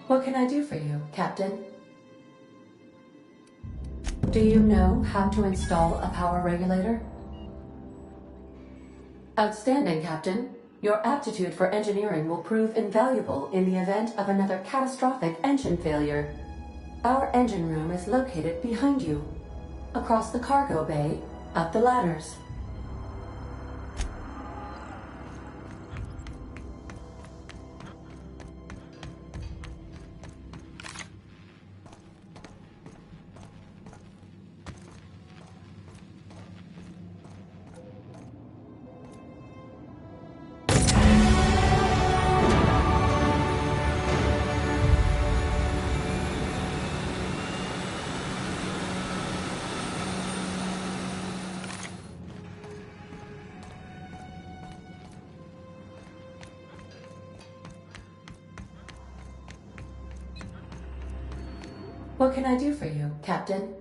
What can I do for you, Captain? Do you know how to install a power regulator? Outstanding, Captain. Your aptitude for engineering will prove invaluable in the event of another catastrophic engine failure. Our engine room is located behind you, across the cargo bay, up the ladders. What can I do for you, Captain?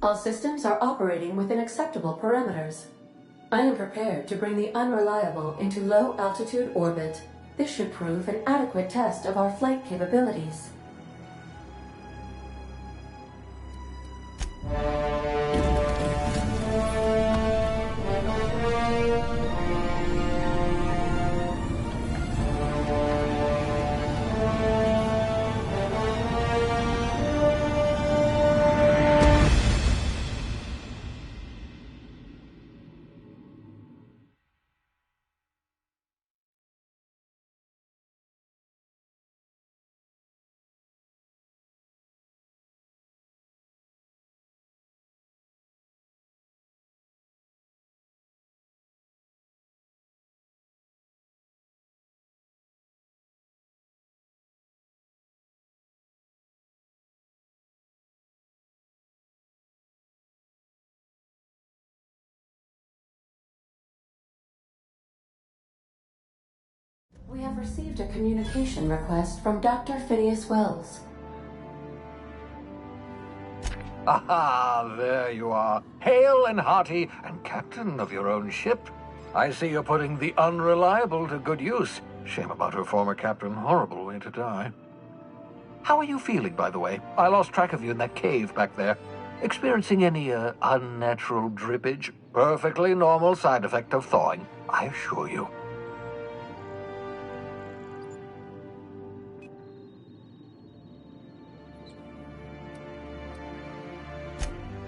All systems are operating within acceptable parameters. I am prepared to bring the unreliable into low-altitude orbit. This should prove an adequate test of our flight capabilities. We have received a communication request from Dr. Phineas Wells. Aha, there you are. Hale and hearty, and captain of your own ship. I see you're putting the unreliable to good use. Shame about her former captain. Horrible way to die. How are you feeling, by the way? I lost track of you in that cave back there. Experiencing any, unnatural drippage? Perfectly normal side effect of thawing, I assure you.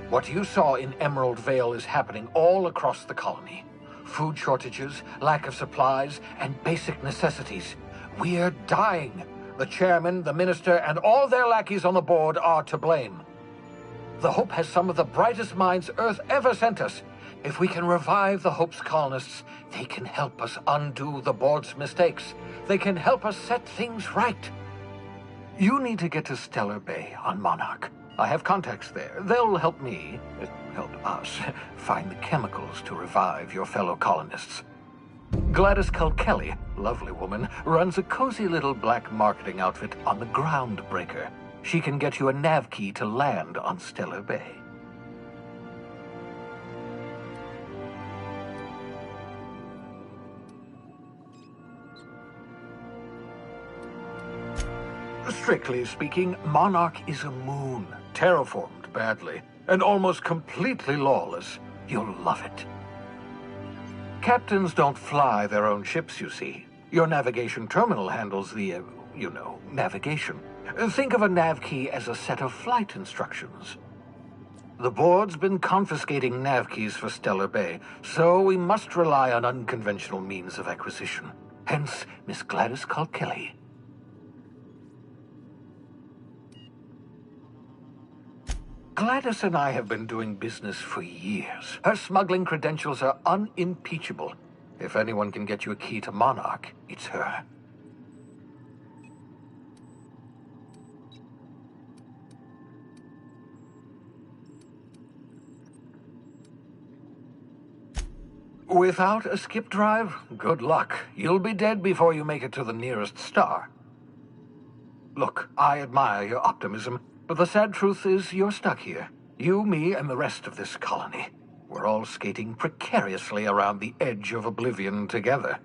What you saw in Emerald Vale is happening all across the colony. Food shortages, lack of supplies, and basic necessities. We're dying. The chairman, the minister, and all their lackeys on the board are to blame. The Hope has some of the brightest minds Earth ever sent us. If we can revive the Hope's colonists, they can help us undo the board's mistakes. They can help us set things right. You need to get to Stellar Bay on Monarch. I have contacts there. They'll help me, help us, find the chemicals to revive your fellow colonists. Gladys Culkelly, lovely woman, runs a cozy little black marketing outfit on the Groundbreaker. She can get you a nav key to land on Stellar Bay. Strictly speaking, Monarch is a moon, terraformed badly, and almost completely lawless. You'll love it. Captains don't fly their own ships, you see. Your navigation terminal handles the, navigation. Think of a nav key as a set of flight instructions. The board's been confiscating nav keys for Stellar Bay, so we must rely on unconventional means of acquisition. Hence, Miss Gladys Culkelly. Gladys and I have been doing business for years. Her smuggling credentials are unimpeachable. If anyone can get you a key to Monarch, it's her. Without a skip drive, good luck. You'll be dead before you make it to the nearest star. Look, I admire your optimism. But the sad truth is you're stuck here. You, me, and the rest of this colony. We're all skating precariously around the edge of oblivion together.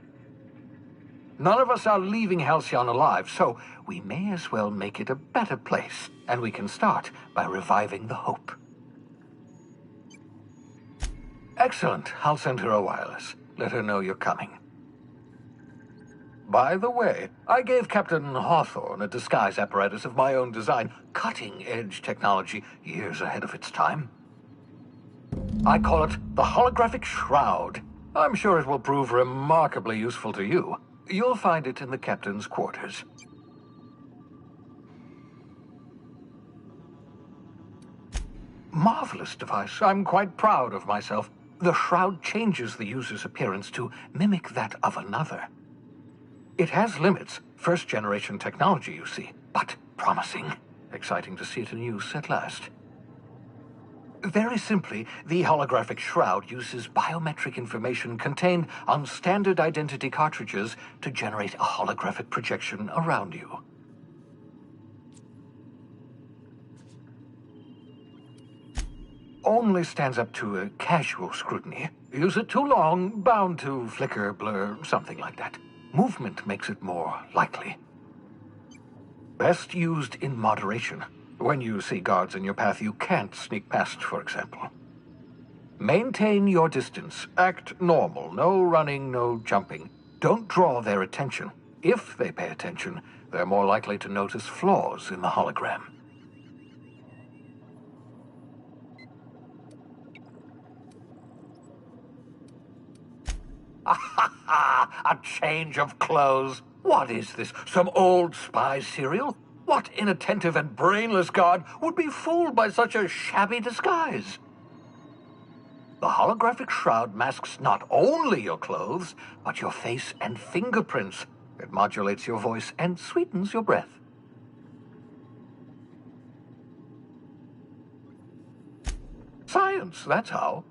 None of us are leaving Halcyon alive, so we may as well make it a better place. And we can start by reviving the hope. Excellent. I'll send her a wireless. Let her know you're coming. By the way, I gave Captain Hawthorne a disguise apparatus of my own design, cutting-edge technology years ahead of its time. I call it the Holographic Shroud. I'm sure it will prove remarkably useful to you. You'll find it in the captain's quarters. Marvelous device. I'm quite proud of myself. The shroud changes the user's appearance to mimic that of another. It has limits. First-generation technology, you see, but promising. Exciting to see it in use at last. Very simply, the holographic shroud uses biometric information contained on standard identity cartridges to generate a holographic projection around you. Only stands up to a casual scrutiny. Use it too long, bound to flicker, blur, something like that. Movement makes it more likely. Best used in moderation. When you see guards in your path you can't sneak past, for example. Maintain your distance. Act normal. No running, no jumping. Don't draw their attention. If they pay attention, they're more likely to notice flaws in the hologram. A change of clothes. What is this? Some old spy serial? What inattentive and brainless guard would be fooled by such a shabby disguise? The holographic shroud masks not only your clothes, but your face and fingerprints. It modulates your voice and sweetens your breath. Science, that's how.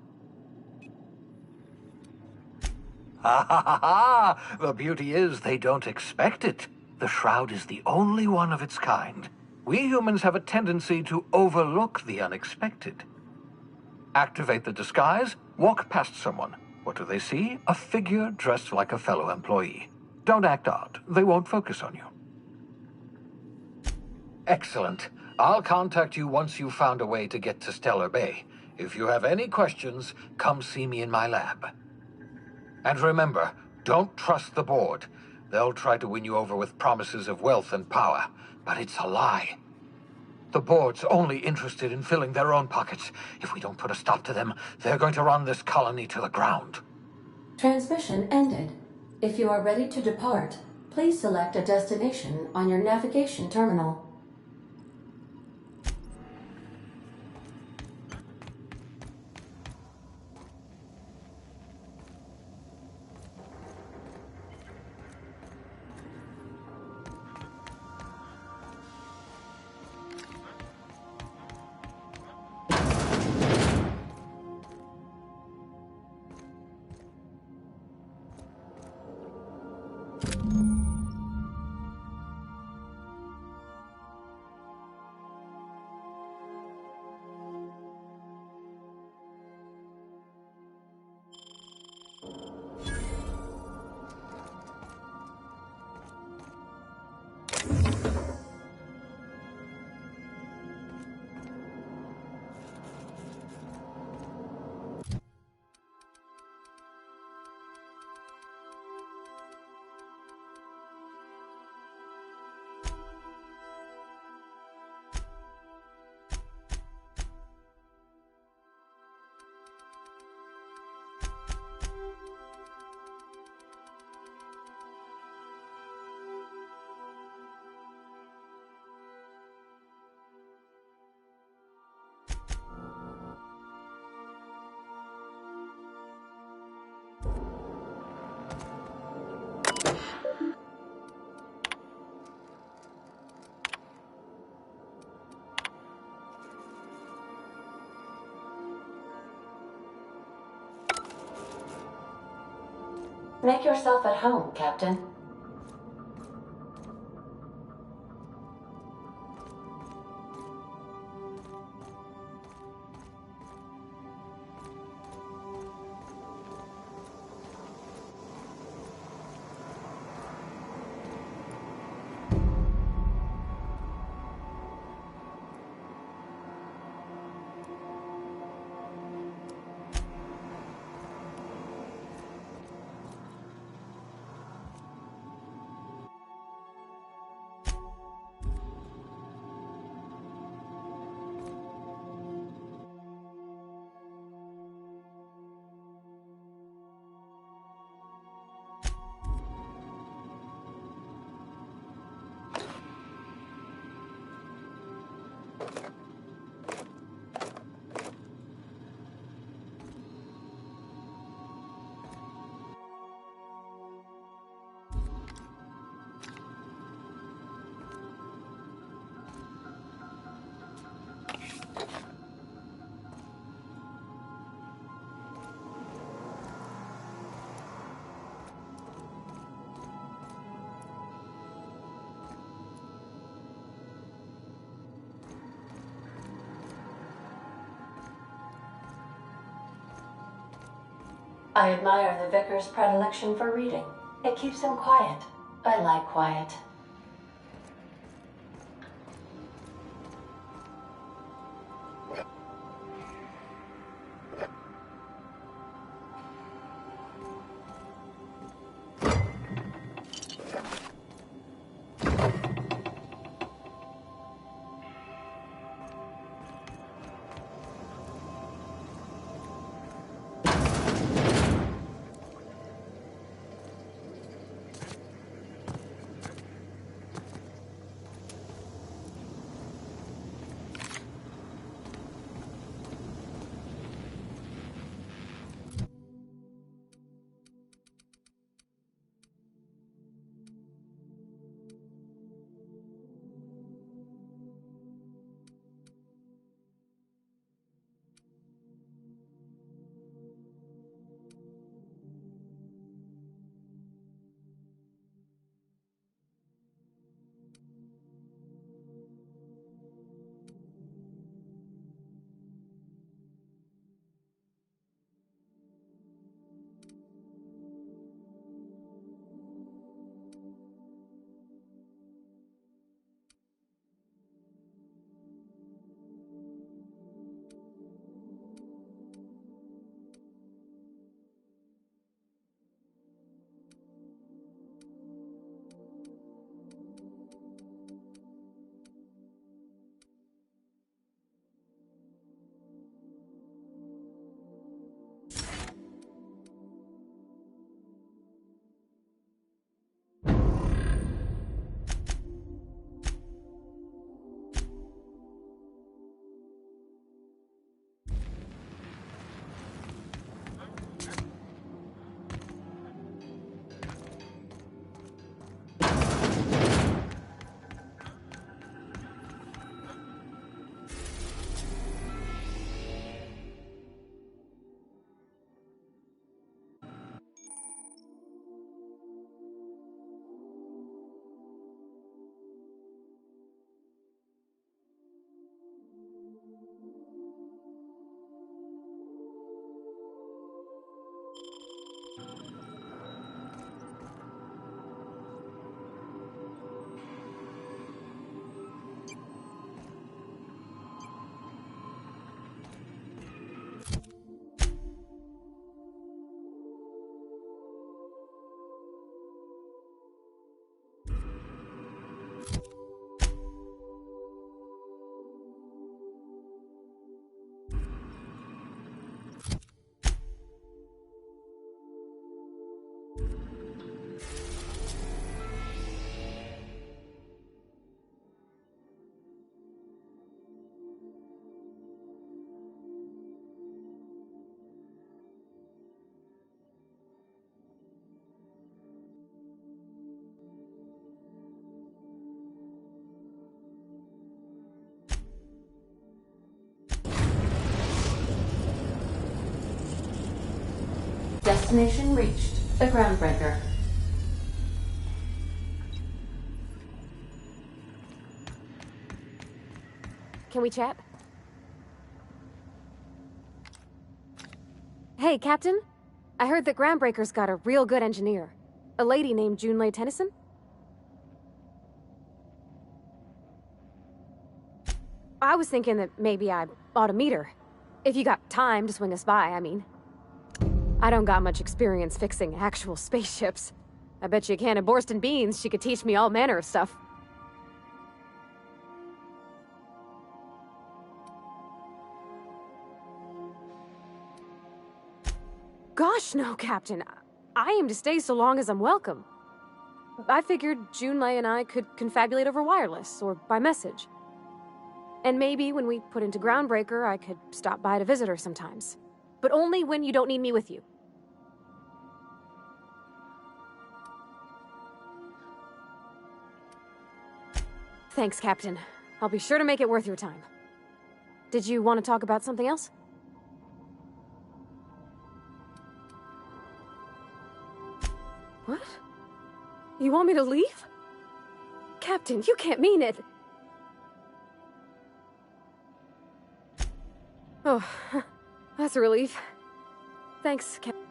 Ha ha ha ha! The beauty is they don't expect it. The shroud is the only one of its kind. We humans have a tendency to overlook the unexpected. Activate the disguise, walk past someone. What do they see? A figure dressed like a fellow employee. Don't act odd. They won't focus on you. Excellent. I'll contact you once you've found a way to get to Stellar Bay. If you have any questions, come see me in my lab. And remember, don't trust the board. They'll try to win you over with promises of wealth and power, but it's a lie. The board's only interested in filling their own pockets. If we don't put a stop to them, they're going to run this colony to the ground. Transmission ended. If you are ready to depart, please select a destination on your navigation terminal. Make yourself at home, Captain. I admire the Vicar's predilection for reading. It keeps him quiet. I like quiet. Destination reached. The Groundbreaker. Can we chat? Hey, Captain. I heard that Groundbreaker's got a real good engineer. A lady named Junlei Tennyson? I was thinking that maybe I ought to meet her. If you got time to swing us by, I mean. I don't got much experience fixing actual spaceships. I bet you a can of Borston beans she could teach me all manner of stuff. Gosh, no, Captain. I aim to stay so long as I'm welcome. I figured Junlei and I could confabulate over wireless, or by message. And maybe when we put into Groundbreaker, I could stop by to visit her sometimes. But only when you don't need me with you. Thanks, Captain. I'll be sure to make it worth your time. Did you want to talk about something else? What? You want me to leave? Captain, you can't mean it! Oh, that's a relief. Thanks, Captain.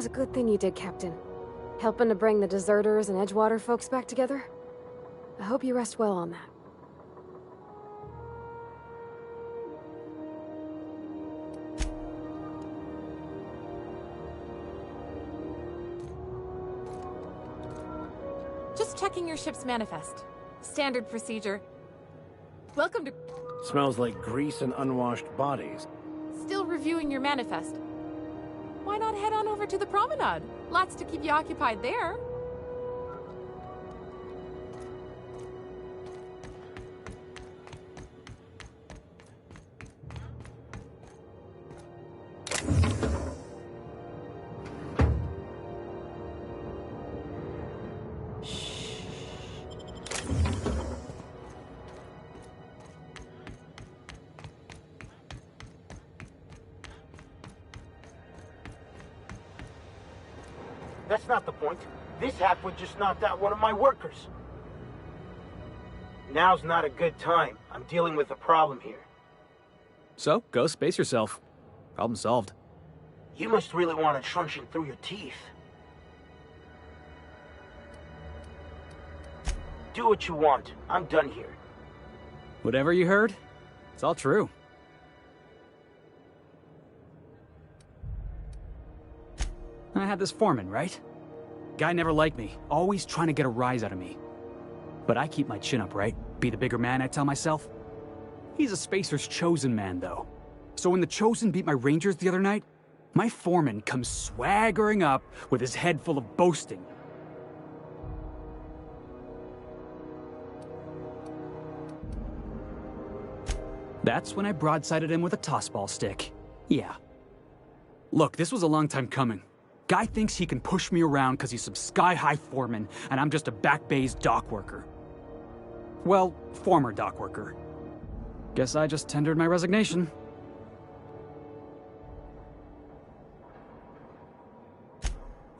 was a good thing you did, Captain. Helping to bring the deserters and Edgewater folks back together. I hope you rest well on that. Just checking your ship's manifest. Standard procedure. Welcome to... Smells like grease and unwashed bodies. Still reviewing your manifest. Why not head on over to the promenade? Lots to keep you occupied there. That's not the point. This hackwood just knocked out one of my workers. Now's not a good time. I'm dealing with a problem here. So, go space yourself. Problem solved. You must really want it truncheon through your teeth. Do what you want. I'm done here. Whatever you heard, it's all true. I had this foreman, right? Guy never liked me, always trying to get a rise out of me. But I keep my chin up, right? Be the bigger man, I tell myself. He's a Spacer's chosen man, though. So when the Chosen beat my Rangers the other night, my foreman comes swaggering up with his head full of boasting. That's when I broadsided him with a tossball stick. Yeah. Look, this was a long time coming. Guy thinks he can push me around because he's some sky-high foreman, and I'm just a back bay's dock worker. Well, former dock worker. Guess I just tendered my resignation.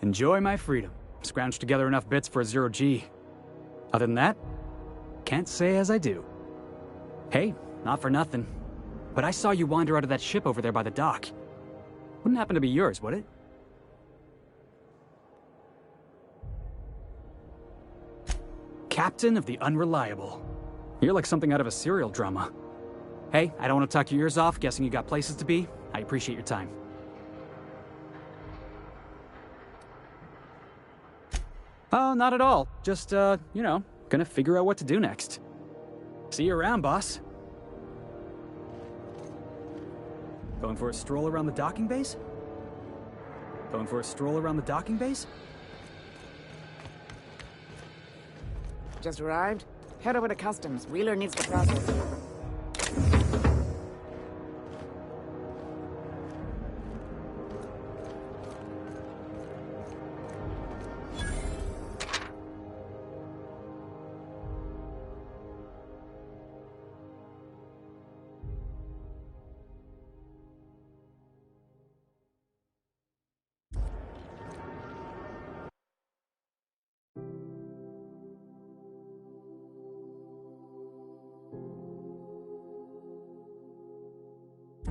Enjoy my freedom. Scrounged together enough bits for a 0G. Other than that, can't say as I do. Hey, not for nothing, but I saw you wander out of that ship over there by the dock. Wouldn't happen to be yours, would it? Captain of the Unreliable. You're like something out of a serial drama. Hey, I don't want to talk your ears off, guessing you got places to be. I appreciate your time. Oh, not at all. Just, gonna figure out what to do next. See you around, boss. Going for a stroll around the docking base? Going for a stroll around the docking base? Just arrived? Head over to customs. Wheeler needs to process you.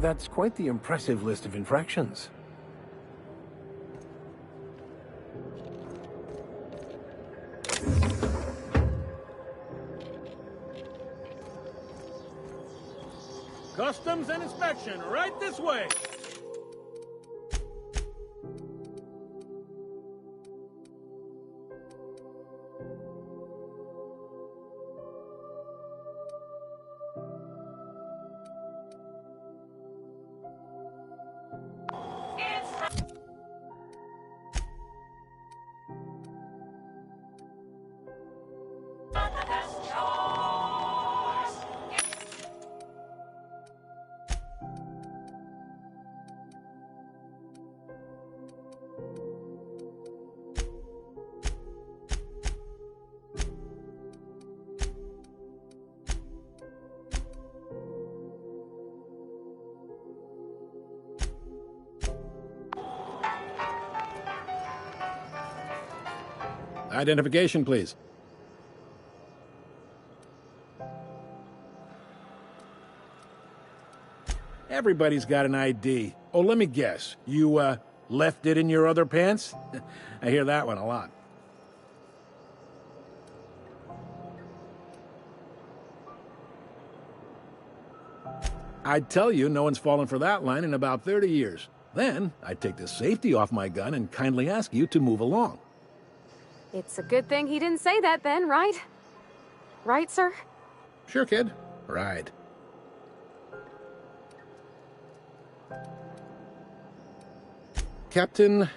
That's quite the impressive list of infractions. Customs and inspection, right this way. Identification, please. Everybody's got an ID. Oh, let me guess. You Left it in your other pants? I hear that one a lot. I'd tell you no one's fallen for that line in about 30 years. Then, I'd take the safety off my gun and kindly ask you to move along. It's a good thing he didn't say that then, right? Right, sir? Sure, kid. Right. Captain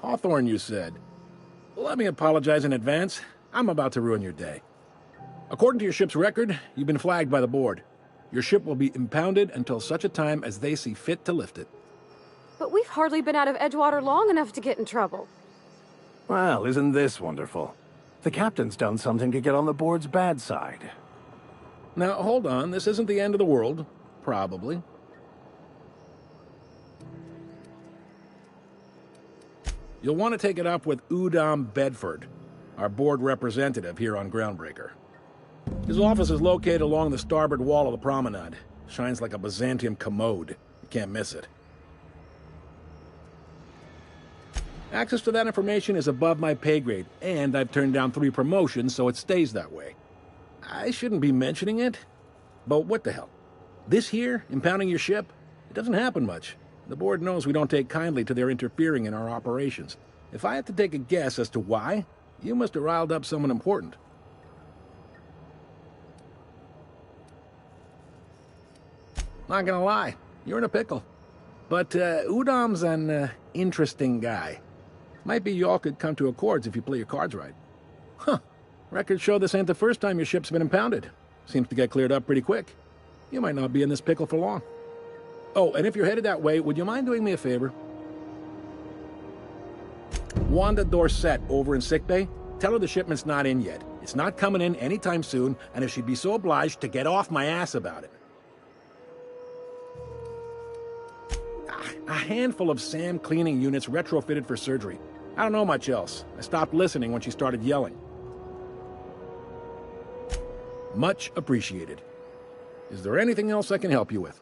Hawthorne, you said. Let me apologize in advance. I'm about to ruin your day. According to your ship's record, you've been flagged by the board. Your ship will be impounded until such a time as they see fit to lift it. But we've hardly been out of Edgewater long enough to get in trouble. Well, isn't this wonderful? The captain's done something to get on the board's bad side. Now, hold on. This isn't the end of the world. Probably. You'll want to take it up with Udom Bedford, our board representative here on Groundbreaker. His office is located along the starboard wall of the promenade. Shines like a Byzantium commode. You can't miss it. Access to that information is above my pay grade, and I've turned down 3 promotions, so it stays that way. I shouldn't be mentioning it, but what the hell? This here, impounding your ship, it doesn't happen much. The board knows we don't take kindly to their interfering in our operations. If I had to take a guess as to why, you must have riled up someone important. Not gonna lie, you're in a pickle. But Udom's an interesting guy. Might be y'all could come to accords if you play your cards right. Huh. Records show this ain't the first time your ship's been impounded. Seems to get cleared up pretty quick. You might not be in this pickle for long. Oh, and if you're headed that way, would you mind doing me a favor? Wanda Dorset over in sickbay, tell her the shipment's not in yet. It's not coming in anytime soon, and if she'd be so obliged to get off my ass about it. A handful of SAM cleaning units retrofitted for surgery. I don't know much else. I stopped listening when she started yelling. Much appreciated. Is there anything else I can help you with?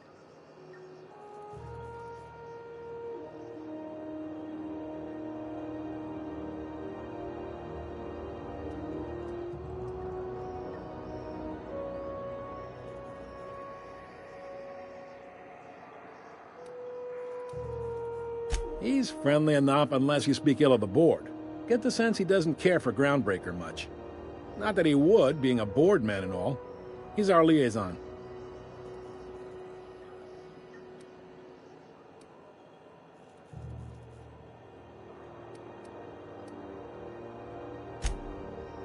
He's friendly enough unless you speak ill of the board. Get the sense he doesn't care for Groundbreaker much. Not that he would, being a board man and all. He's our liaison.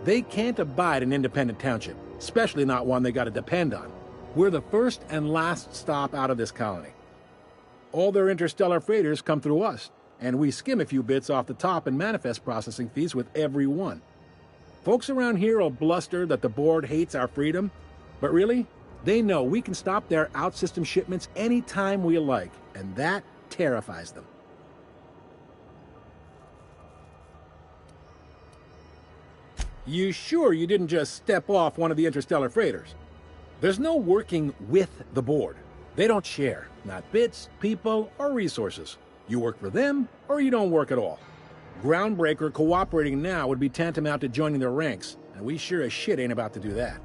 They can't abide an independent township, especially not one they gotta depend on. We're the first and last stop out of this colony. All their interstellar freighters come through us, and we skim a few bits off the top in manifest processing fees with every one. Folks around here will bluster that the board hates our freedom, but really, they know we can stop their out-system shipments anytime we like, and that terrifies them. You sure you didn't just step off one of the interstellar freighters? There's no working with the board. They don't share, not bits, people, or resources. You work for them, or you don't work at all. Groundbreaker cooperating now would be tantamount to joining their ranks, and we sure as shit ain't about to do that.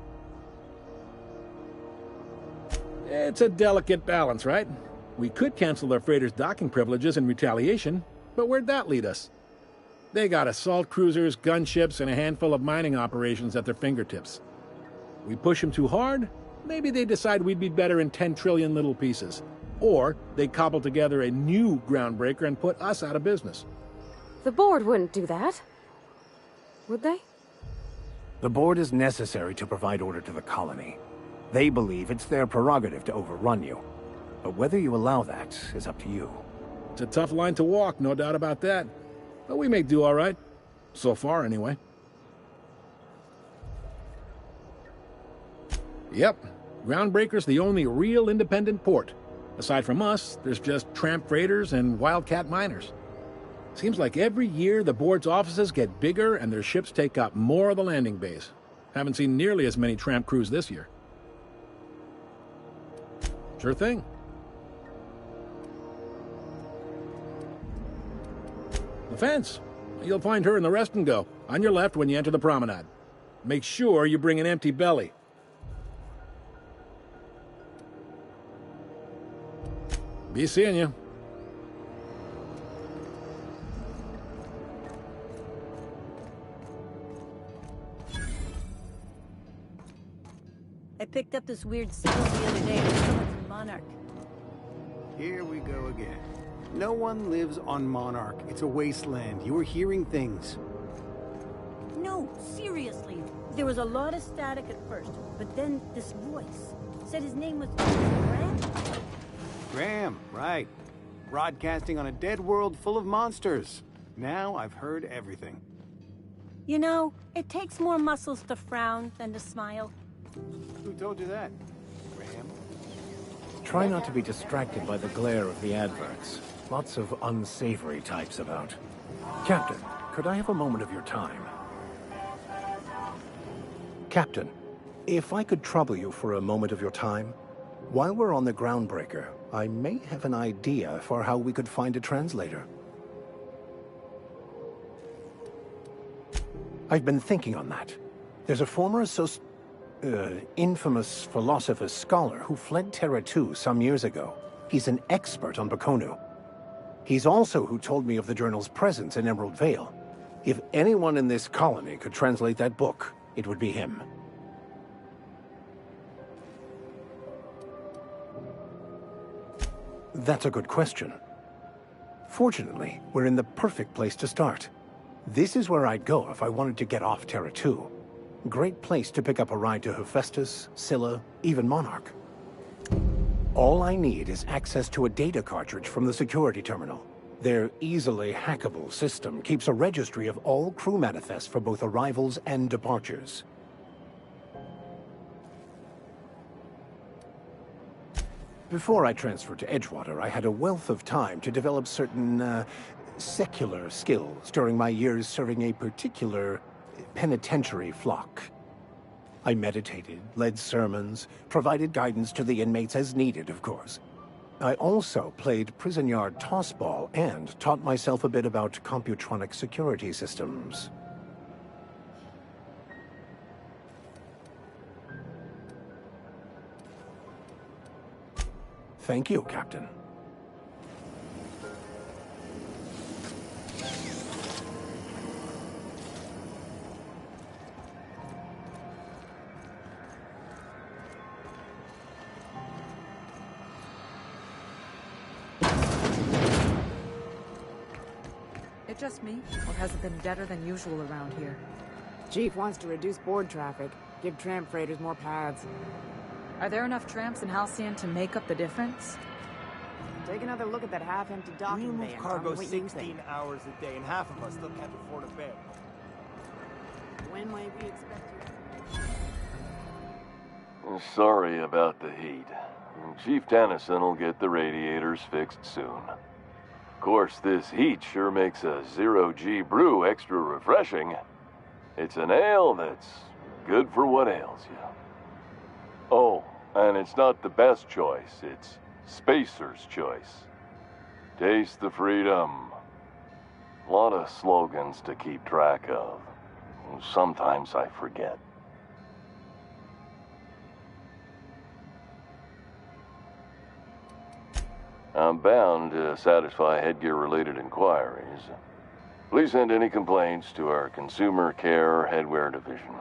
It's a delicate balance, right? We could cancel their freighters' docking privileges in retaliation, but where'd that lead us? They got assault cruisers, gunships, and a handful of mining operations at their fingertips. We push them too hard, maybe they decide we'd be better in 10 trillion little pieces. Or they cobble together a new Groundbreaker and put us out of business. The board wouldn't do that. Would they? The board is necessary to provide order to the colony. They believe it's their prerogative to overrun you. But whether you allow that is up to you. It's a tough line to walk, no doubt about that. But we make do all right. So far, anyway. Yep. Groundbreaker's the only real independent port. Aside from us, there's just tramp freighters and wildcat miners. Seems like every year the board's offices get bigger and their ships take up more of the landing base. Haven't seen nearly as many tramp crews this year. Sure thing. The fence. You'll find her in the rest and go, on your left when you enter the promenade. Make sure you bring an empty belly. Be seeing you. I picked up this weird signal the other day from someone from Monarch. Here we go again. No one lives on Monarch. It's a wasteland. You were hearing things. No, seriously. There was a lot of static at first, but then this voice said his name was Graham? Graham, right. Broadcasting on a dead world full of monsters. Now I've heard everything. You know, it takes more muscles to frown than to smile. Who told you that? Graham? Try not to be distracted by the glare of the adverts. Lots of unsavory types about. Captain, could I have a moment of your time? Captain, if I could trouble you for a moment of your time? While we're on the Groundbreaker, I may have an idea for how we could find a translator. I've been thinking on that. There's a former infamous philosopher scholar who fled Terra 2 some years ago. He's an expert on Bakonu. He's also who told me of the journal's presence in Emerald Vale. If anyone in this colony could translate that book, it would be him. That's a good question. Fortunately, we're in the perfect place to start. This is where I'd go if I wanted to get off Terra 2. Great place to pick up a ride to Hephaestus, Scylla, even Monarch. All I need is access to a data cartridge from the security terminal. Their easily hackable system keeps a registry of all crew manifests for both arrivals and departures. Before I transferred to Edgewater, I had a wealth of time to develop certain, secular skills during my years serving a particular penitentiary flock. I meditated, led sermons, provided guidance to the inmates as needed, of course. I also played prison yard tossball and taught myself a bit about computronic security systems. Thank you, Captain. It just me, or has it been deader than usual around here? Chief wants to reduce board traffic, give tramp freighters more paths. Are there enough tramps in Halcyon to make up the difference? Take another look at that half-empty docking We bay move and cargo tell me what you 16 think. hours a day, and half of us still can't afford a bed. When might we expect you? Sorry about the heat. Chief Tennyson will get the radiators fixed soon. Of course, this heat sure makes a zero-G brew extra refreshing. It's an ale that's good for what ails you. Oh, and it's not the best choice. It's Spacer's choice. Taste the freedom. A lot of slogans to keep track of. Sometimes I forget. I'm bound to satisfy headgear-related inquiries. Please send any complaints to our Consumer Care Headwear Division.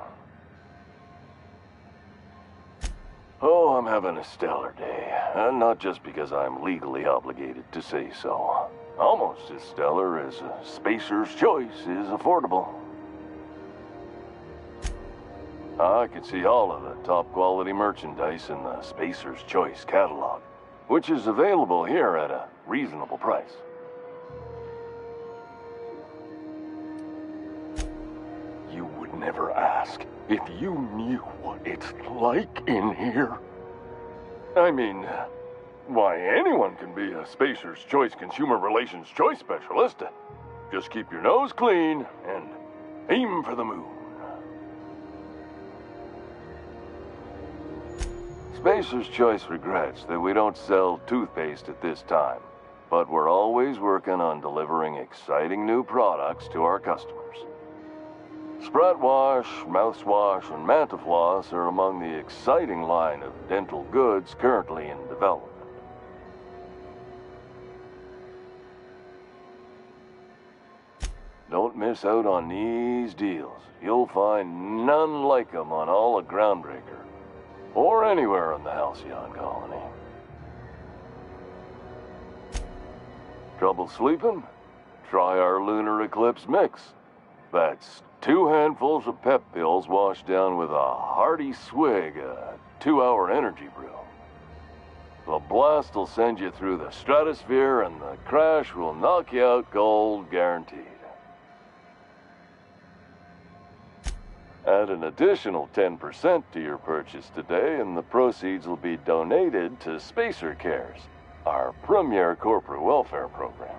Oh, I'm having a stellar day. And not just because I'm legally obligated to say so. Almost as stellar as Spacer's Choice is affordable. I can see all of the top-quality merchandise in the Spacer's Choice catalog, which is available here at a reasonable price. You would never ask if you knew what it's like in here. I mean, why, anyone can be a Spacer's Choice Consumer Relations Choice Specialist. Just keep your nose clean and aim for the moon. Spacer's Choice regrets that we don't sell toothpaste at this time, but we're always working on delivering exciting new products to our customers. Sprat Wash, Mouthwash, and Mantafloss are among the exciting line of dental goods currently in development. Don't miss out on these deals. You'll find none like them on all of Groundbreaker, or anywhere in the Halcyon colony. Trouble sleeping? Try our Lunar Eclipse Mix. That's 2 handfuls of pep pills washed down with a hearty swig of 2-hour energy brew. The blast will send you through the stratosphere, and the crash will knock you out cold, guaranteed. Add an additional 10% to your purchase today, and the proceeds will be donated to Spacer Cares, our premier corporate welfare program.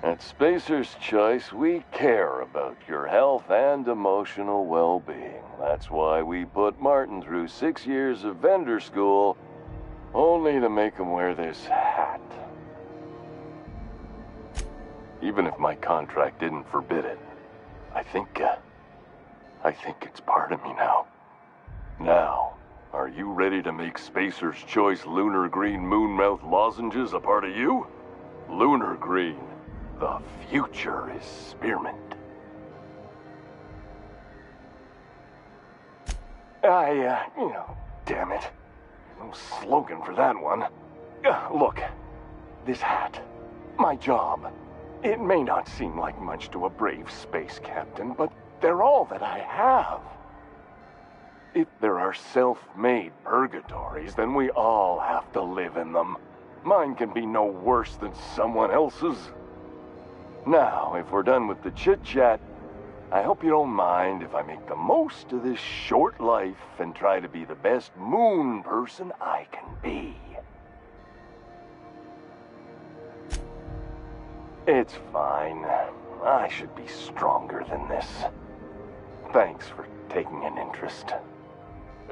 At Spacer's Choice, we care about your health and emotional well-being. That's why we put Martin through 6 years of vendor school, only to make him wear this hat. Even if my contract didn't forbid it, I think it's part of me now. Now, are you ready to make Spacer's Choice Lunar Green Moonmouth lozenges a part of you? Lunar Green. The future is spearmint. Damn it. No slogan for that one. Look, this hat, my job, it may not seem like much to a brave space captain, but they're all that I have. If there are self-made purgatories, then we all have to live in them. Mine can be no worse than someone else's. Now, if we're done with the chit-chat, I hope you don't mind if I make the most of this short life and try to be the best moon person I can be. It's fine. I should be stronger than this. Thanks for taking an interest.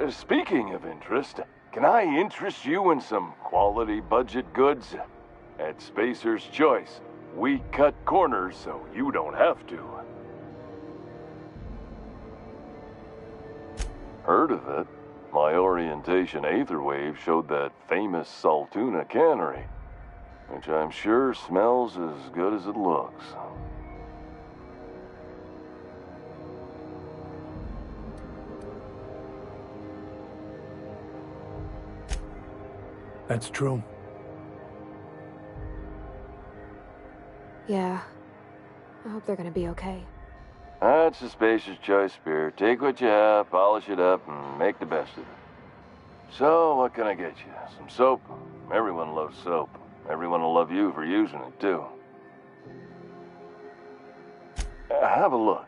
Speaking of interest, can I interest you in some quality budget goods? At Spacer's Choice, we cut corners so you don't have to. Heard of it? My orientation Aetherwave showed that famous Saltuna cannery, which I'm sure smells as good as it looks. That's true. Yeah. I hope they're gonna be okay. That's the Spacer's Choice beer. Take what you have, polish it up, and make the best of it. So, what can I get you? Some soap? Everyone loves soap. Everyone will love you for using it, too. Have a look.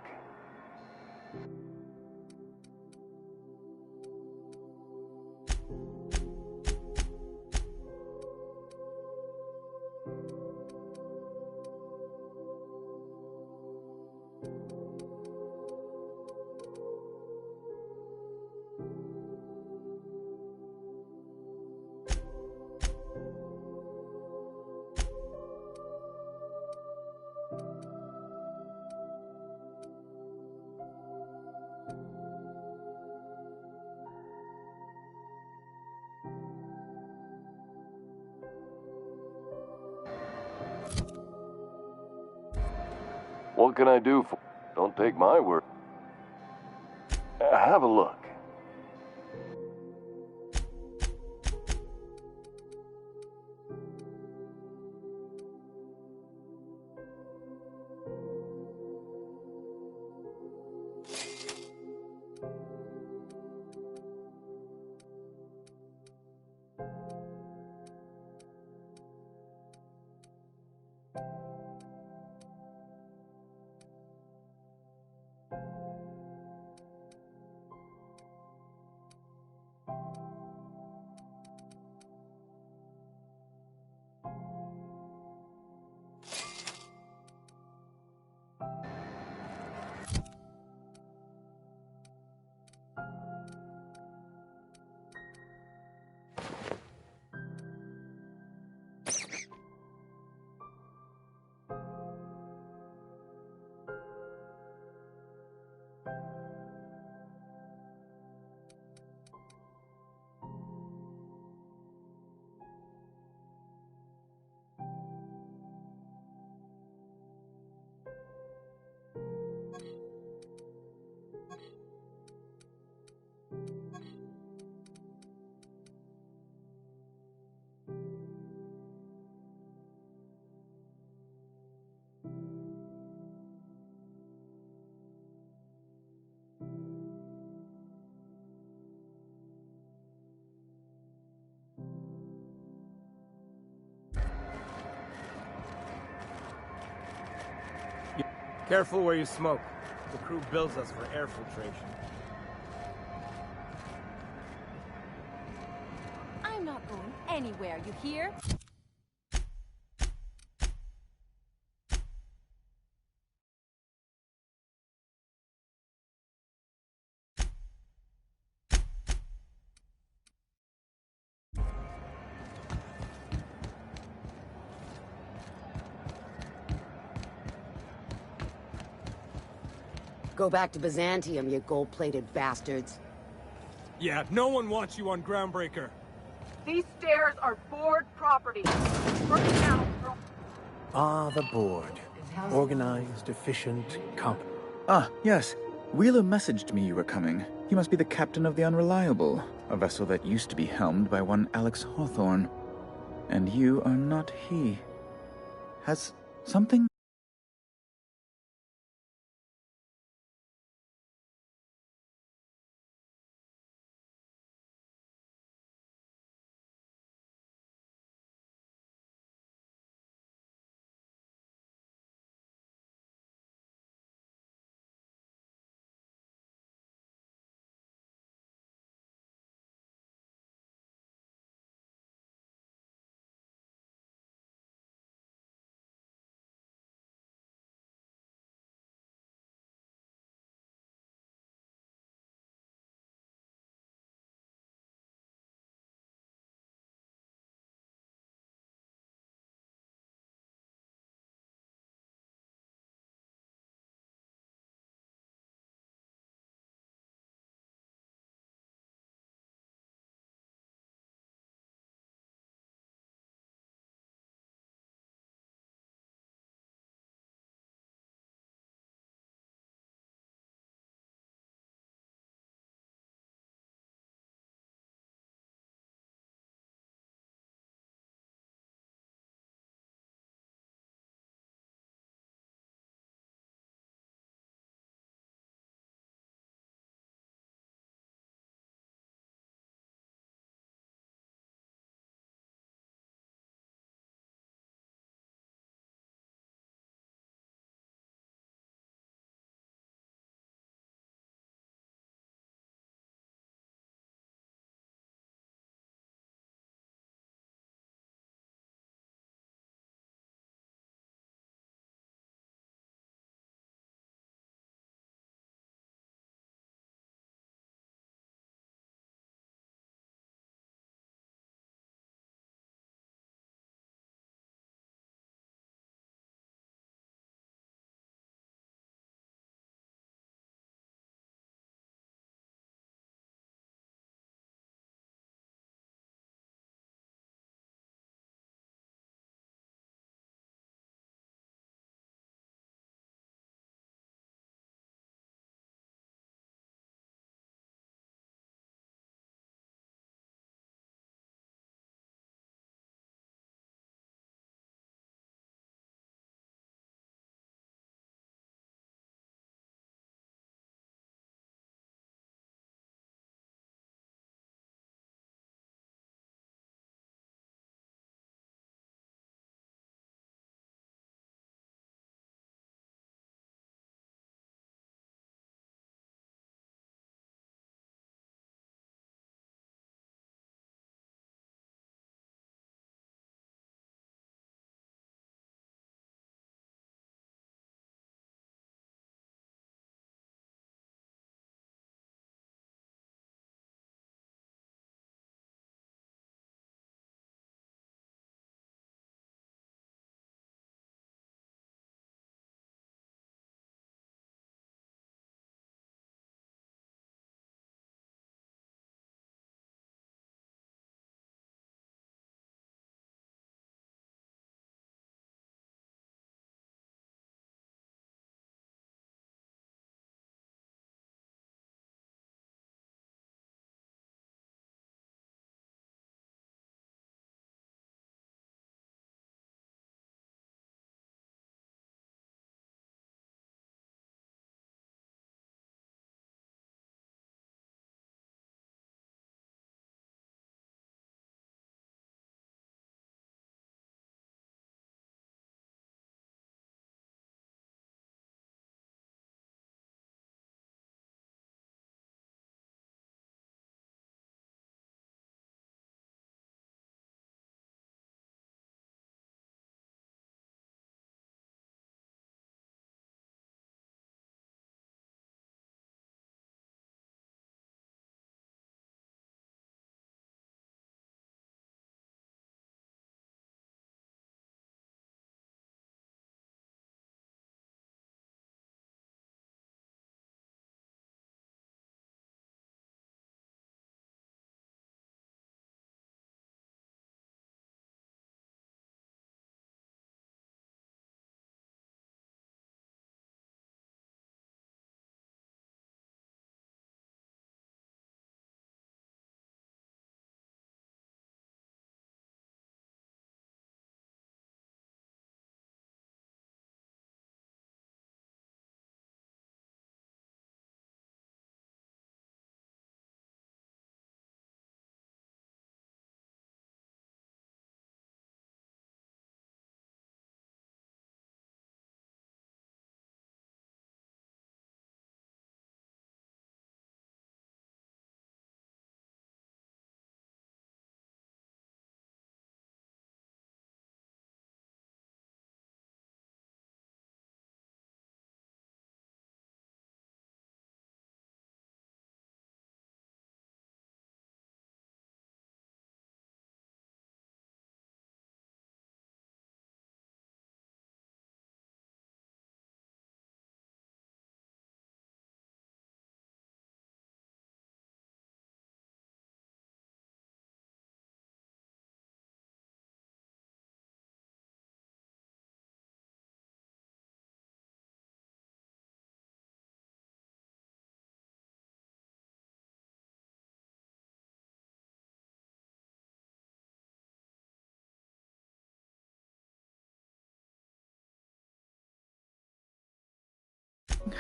What can I do for... Don't take my word. Have a look. Careful where you smoke. The crew builds us for air filtration. I'm not going anywhere, you hear? Go back to Byzantium, you gold-plated bastards. Yeah, no one wants you on Groundbreaker. These stairs are board property. Right now. Ah, the board. Organized, efficient, competent. Ah, yes. Wheeler messaged me you were coming. He must be the captain of the Unreliable, a vessel that used to be helmed by one Alex Hawthorne. And you are not he. Has something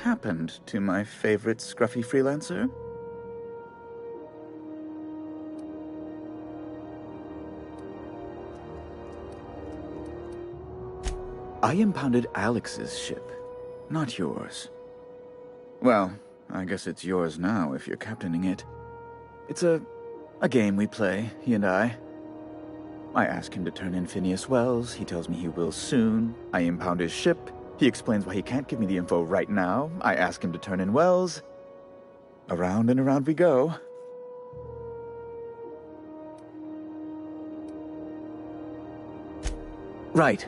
happened to my favorite scruffy freelancer? I impounded Alex's ship, not yours. Well, I guess it's yours now if you're captaining it. It's a game we play, he and I. I ask him to turn in Phineas Wells, he tells me he will soon. I impound his ship, he explains why he can't give me the info right now. I ask him to turn in Wells. Around and around we go. Right.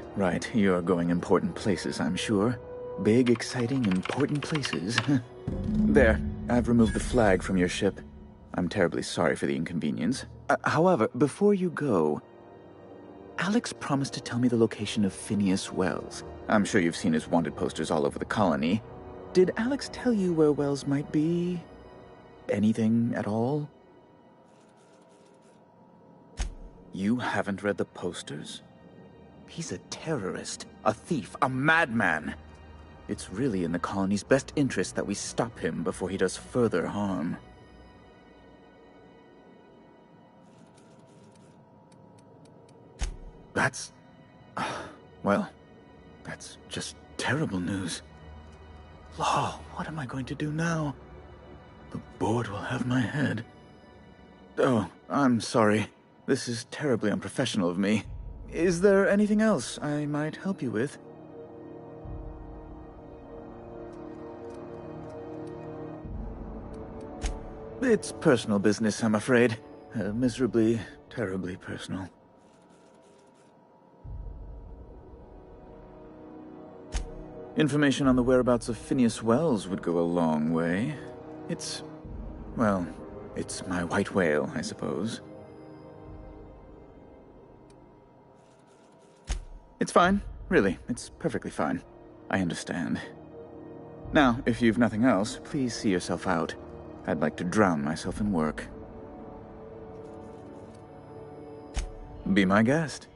You're going important places, I'm sure. Big, exciting, important places. There, I've removed the flag from your ship. I'm terribly sorry for the inconvenience. However, before you go, Alex promised to tell me the location of Phineas Wells. I'm sure you've seen his wanted posters all over the colony. Did Alex tell you where Wells might be? Anything at all? You haven't read the posters? He's a terrorist, a thief, a madman. It's really in the colony's best interest that we stop him before he does further harm. That's... well, that's just terrible news. Law, what am I going to do now? The board will have my head. Oh, I'm sorry. This is terribly unprofessional of me. Is there anything else I might help you with? It's personal business, I'm afraid. Miserably, terribly personal. Information on the whereabouts of Phineas Wells would go a long way. It's my white whale, I suppose. It's fine. Really, it's perfectly fine. I understand. Now, if you've nothing else, please see yourself out. I'd like to drown myself in work. Be my guest.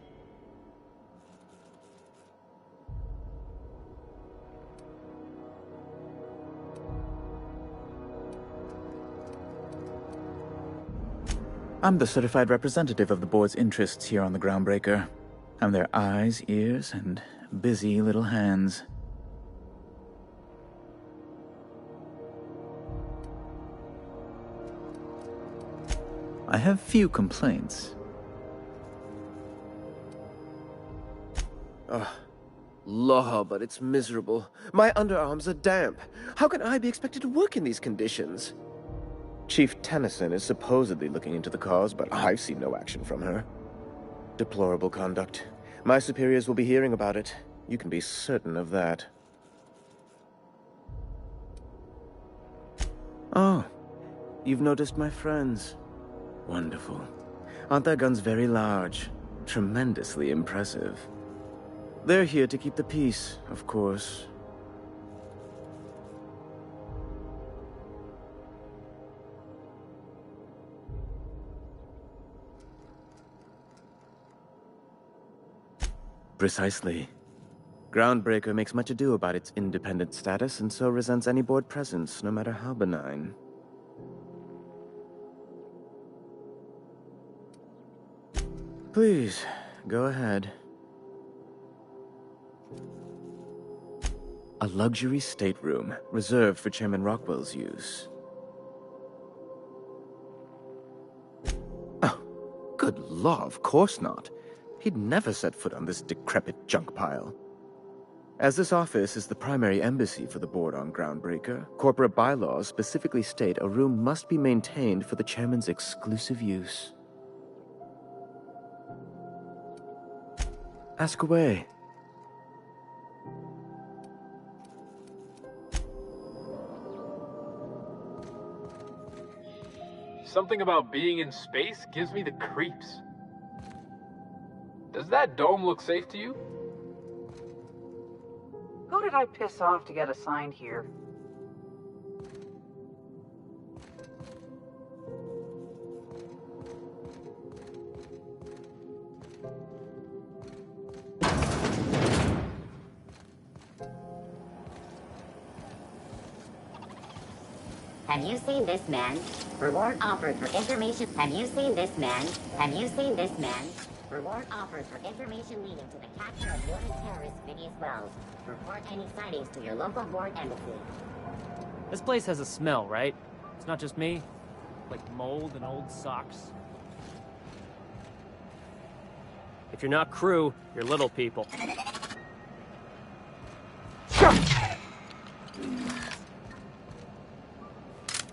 I'm the certified representative of the board's interests here on the Groundbreaker. I'm their eyes, ears, and busy little hands. I have few complaints. Law, but it's miserable. My underarms are damp. How can I be expected to work in these conditions? Chief Tennyson is supposedly looking into the cause, but I've seen no action from her. Deplorable conduct. My superiors will be hearing about it. You can be certain of that. Oh, you've noticed my friends. Wonderful. Aren't their guns very large? Tremendously impressive. They're here to keep the peace, of course. Precisely. Groundbreaker makes much ado about its independent status and so resents any board presence, no matter how benign. Please, go ahead. A luxury stateroom, reserved for Chairman Rockwell's use. Oh, good law, of course not. He'd never set foot on this decrepit junk pile. As this office is the primary embassy for the board on Groundbreaker, corporate bylaws specifically state a room must be maintained for the chairman's exclusive use. Ask away. Something about being in space gives me the creeps. Does that dome look safe to you? Who did I piss off to get assigned here? Have you seen this man? Reward offered for information. Have you seen this man? Have you seen this man? Reward offered for information leading to the capture of wanted terrorist Phineas Wells. Report any sightings to your local board embassy. This place has a smell, right? It's not just me. Like mold and old socks. If you're not crew, you're little people.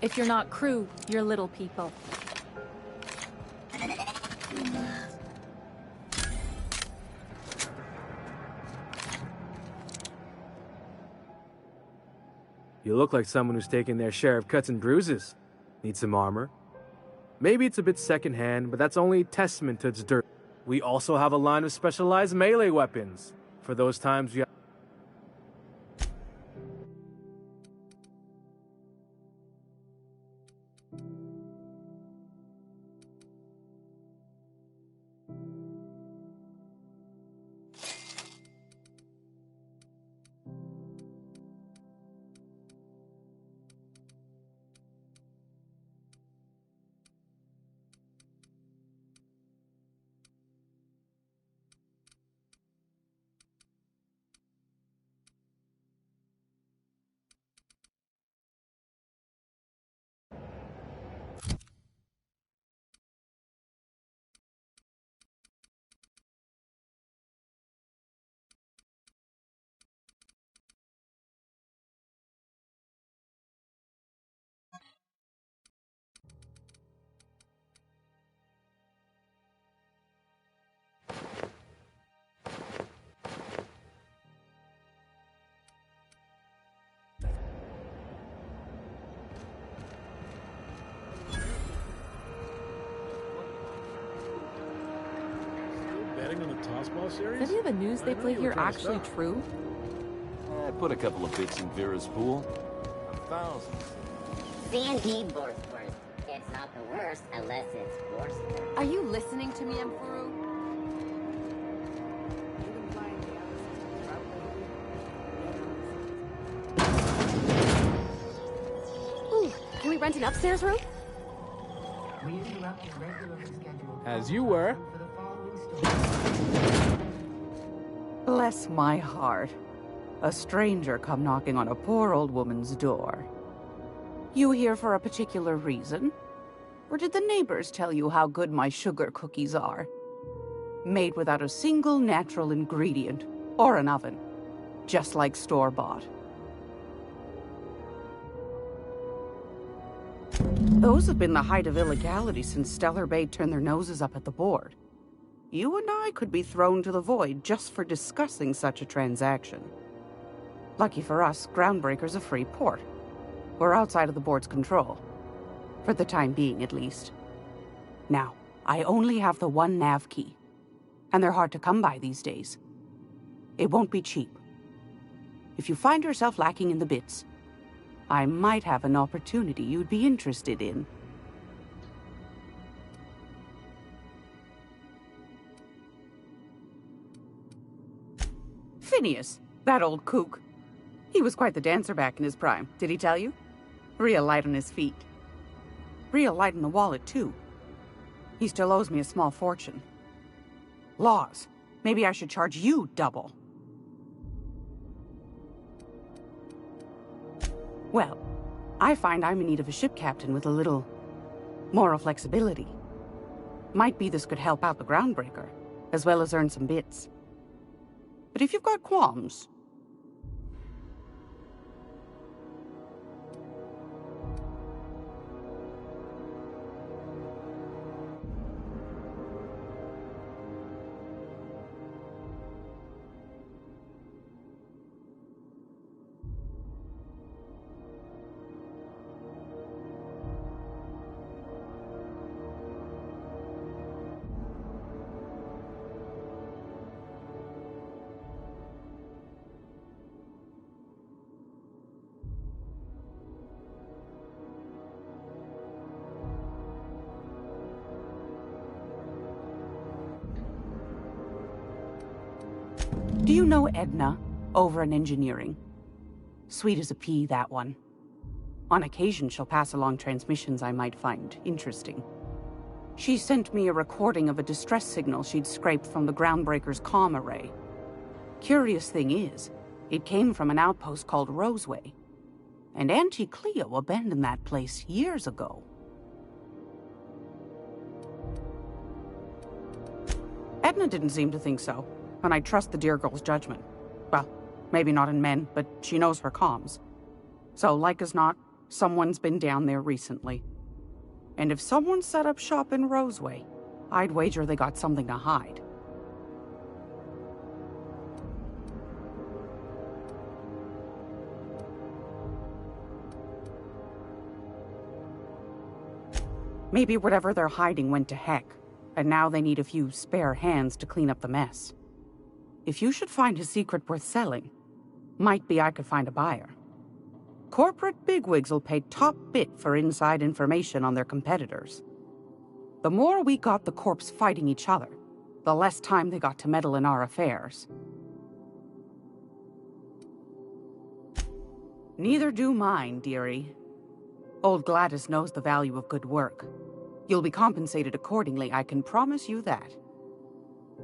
If you're not crew, you're little people. You look like someone who's taken their share of cuts and bruises. Need some armor? Maybe it's a bit secondhand, but that's only a testament to its dirt. We also have a line of specialized melee weapons. For those times you... Is any of the news they play here actually true? I put a couple of bits in Vera's pool. 1,000. C&D Borsworth. It's not the worst unless it's Borsworth. Are you listening to me, Emperor? Ooh, can we rent an upstairs room? As you were. Bless my heart. A stranger come knocking on a poor old woman's door. You here for a particular reason? Or did the neighbors tell you how good my sugar cookies are? Made without a single natural ingredient, or an oven. Just like store-bought. Those have been the height of illegality since Stellar Bay turned their noses up at the board. You and I could be thrown to the void just for discussing such a transaction. Lucky for us, Groundbreaker's a free port. We're outside of the board's control. For the time being, at least. Now, I only have the one nav key. And they're hard to come by these days. It won't be cheap. If you find yourself lacking in the bits, I might have an opportunity you'd be interested in. Phineas, that old kook. He was quite the dancer back in his prime, did he tell you? Real light on his feet. Real light in the wallet, too. He still owes me a small fortune. Laws. Maybe I should charge you double. Well, I find I'm in need of a ship captain with a little moral flexibility. Might be this could help out the Groundbreaker, as well as earn some bits. But if you've got qualms... Do you know Edna, over in engineering? Sweet as a pea, that one. On occasion, she'll pass along transmissions I might find interesting. She sent me a recording of a distress signal she'd scraped from the Groundbreaker's comm array. Curious thing is, it came from an outpost called Roseway, and Auntie Cleo abandoned that place years ago. Edna didn't seem to think so, and I trust the dear girl's judgment. Well, maybe not in men, but she knows her comms. So, like as not, someone's been down there recently. And if someone set up shop in Roseway, I'd wager they got something to hide. Maybe whatever they're hiding went to heck, and now they need a few spare hands to clean up the mess. If you should find a secret worth selling, might be I could find a buyer. Corporate bigwigs will pay top bit for inside information on their competitors. The more we got the corps fighting each other, the less time they got to meddle in our affairs. Neither do mine, dearie. Old Gladys knows the value of good work. You'll be compensated accordingly, I can promise you that.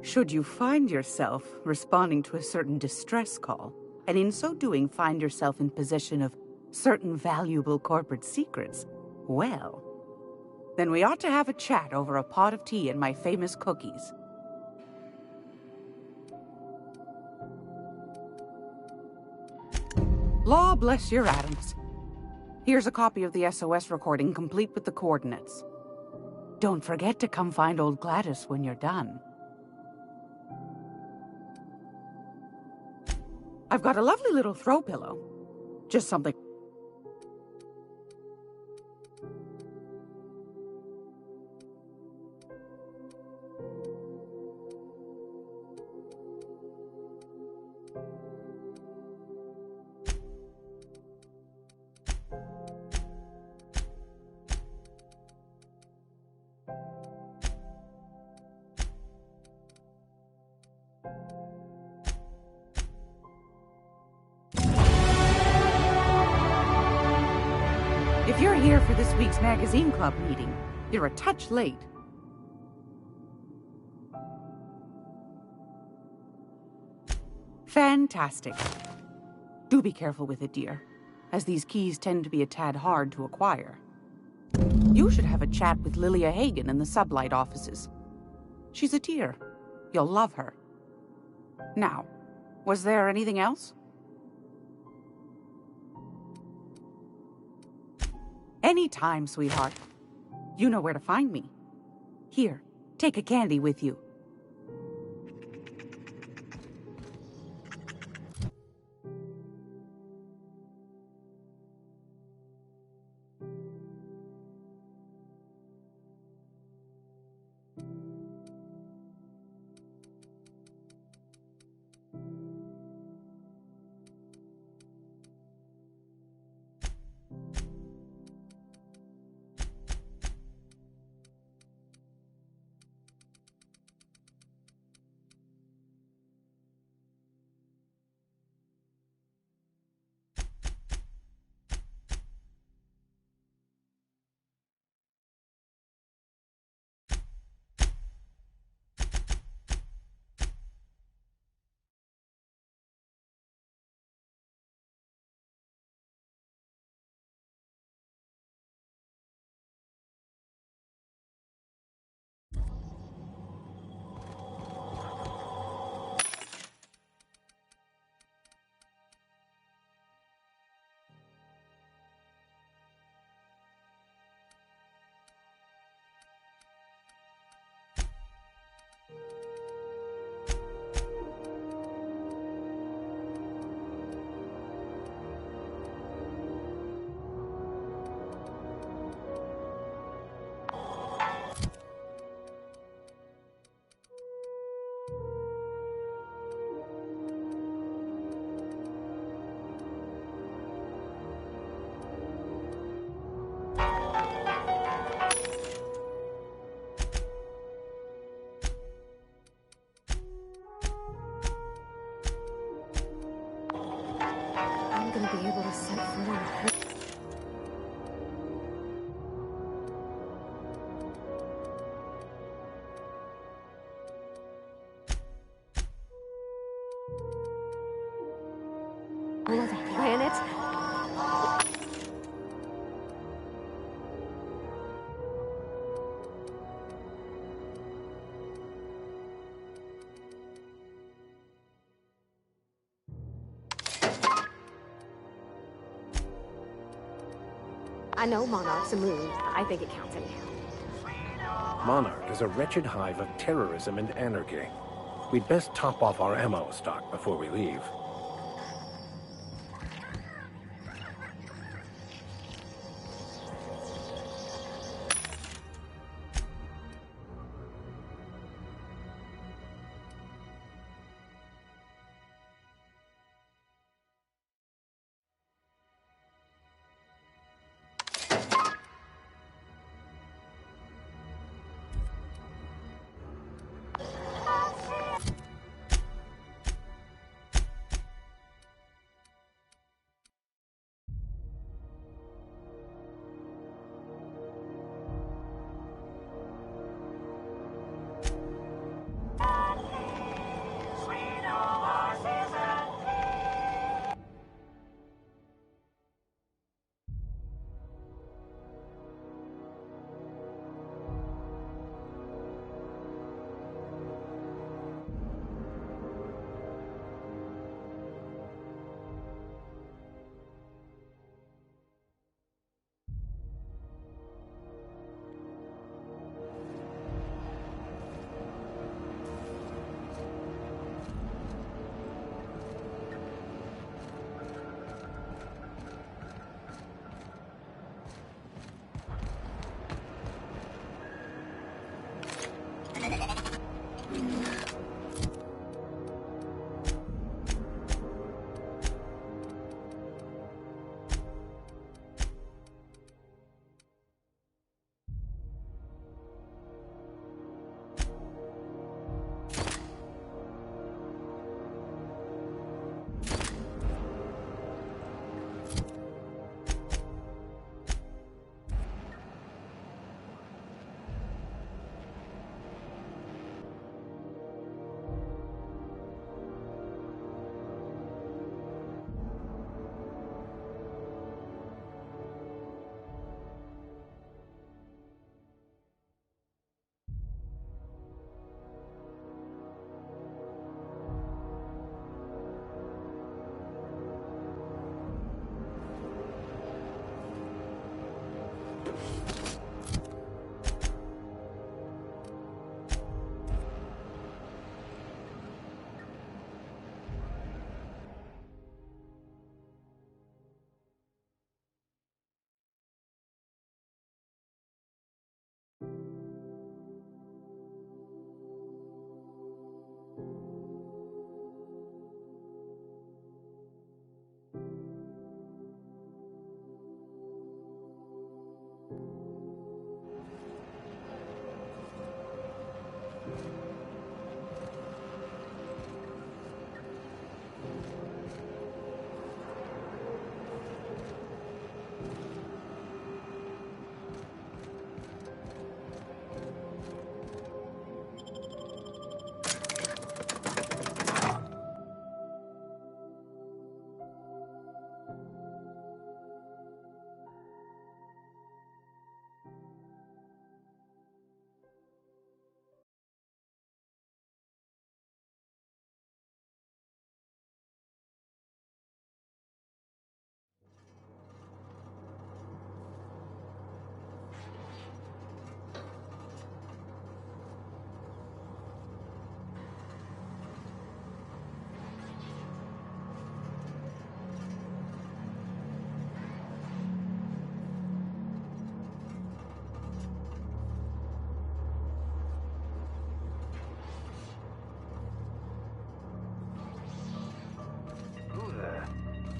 Should you find yourself responding to a certain distress call, and in so doing find yourself in possession of certain valuable corporate secrets, well, then we ought to have a chat over a pot of tea and my famous cookies. Law bless your atoms. Here's a copy of the SOS recording, complete with the coordinates. Don't forget to come find old Gladys when you're done. I've got a lovely little throw pillow. Just something... If you're here for this week's magazine club meeting, you're a touch late. Fantastic. Do be careful with it, dear, as these keys tend to be a tad hard to acquire. You should have a chat with Lilia Hagen in the Sublight offices. She's a dear. You'll love her. Now, was there anything else? Anytime, sweetheart. You know where to find me. Here, take a candy with you. other planet? I know Monarch's a moon. I think it counts anyhow. Monarch is a wretched hive of terrorism and anarchy. We'd best top off our ammo stock before we leave.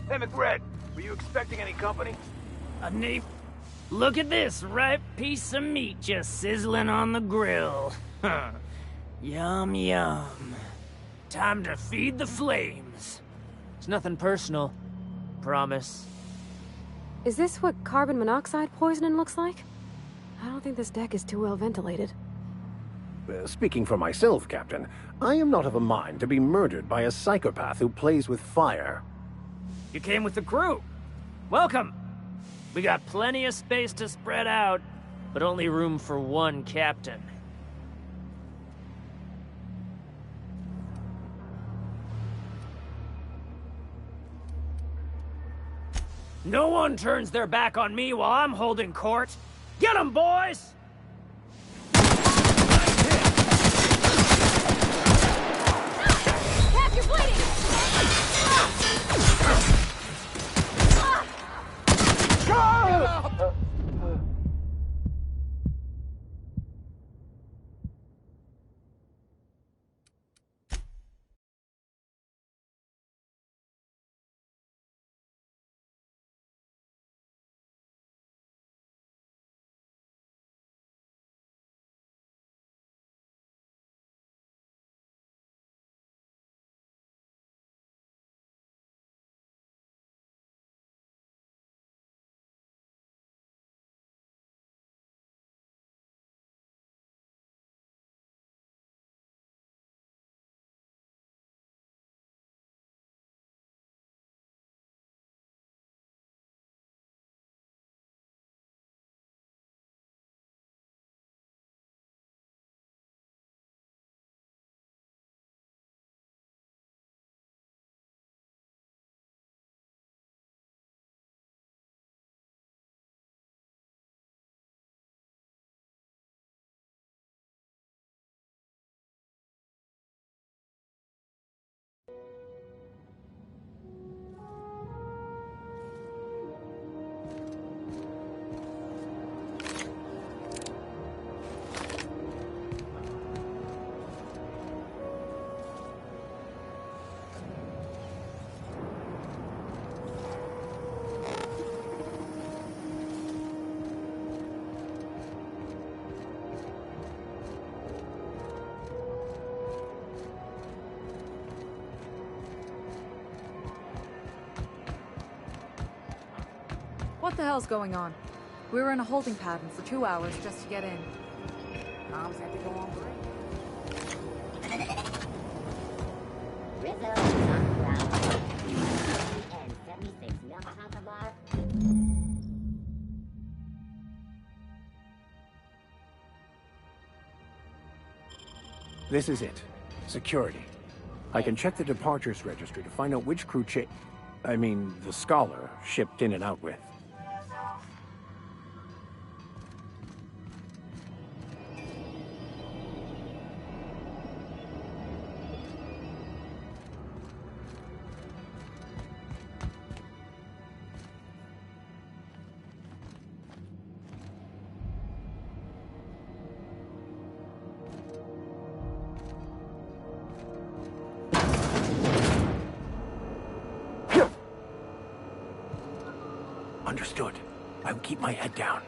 Hey, McRed, were you expecting any company? Nate, look at this ripe piece of meat just sizzling on the grill. Yum, yum. Time to feed the flames. It's nothing personal. Promise. Is this what carbon monoxide poisoning looks like? I don't think this deck is too well ventilated. Speaking for myself, Captain, I am not of a mind to be murdered by a psychopath who plays with fire. You came with the crew. Welcome. We got plenty of space to spread out, but only room for one captain. No one turns their back on me while I'm holding court. Get 'em, boys! Cap, you're bleeding! What the hell's going on? We were in a holding pattern for 2 hours just to get in. Bombs had to go on break. Rizzo, and 76 Milhakabar. This is it. Security. I can check the departures registry to find out which crew the Scholar shipped in and out with. Understood. I will keep my head down.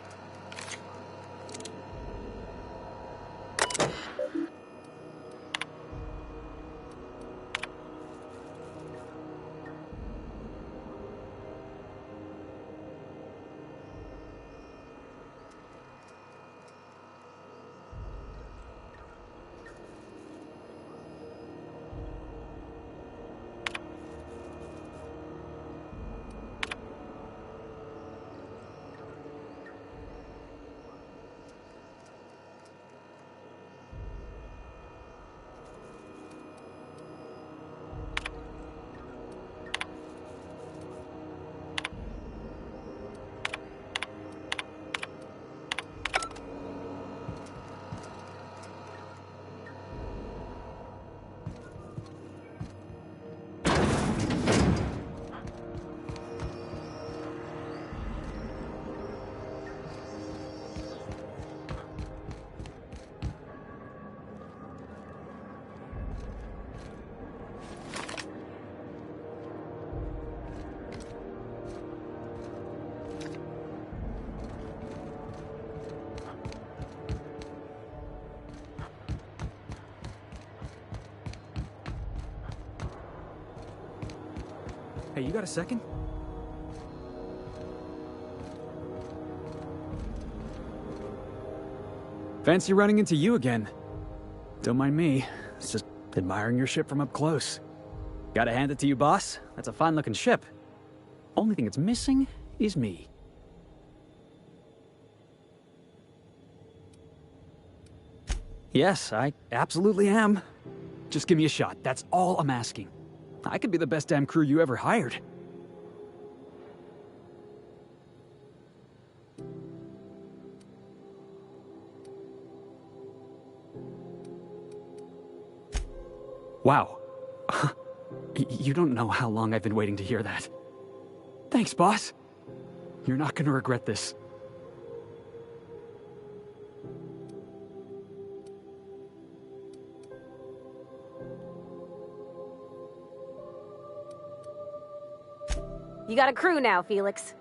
Hey, you got a second? Fancy running into you again. Don't mind me. It's just admiring your ship from up close. Gotta hand it to you, boss. That's a fine-looking ship. Only thing it's missing is me. Yes, I absolutely am. Just give me a shot. That's all I'm asking. I could be the best damn crew you ever hired. Wow. You don't know how long I've been waiting to hear that. Thanks, boss. You're not gonna regret this. You got a crew now, Felix.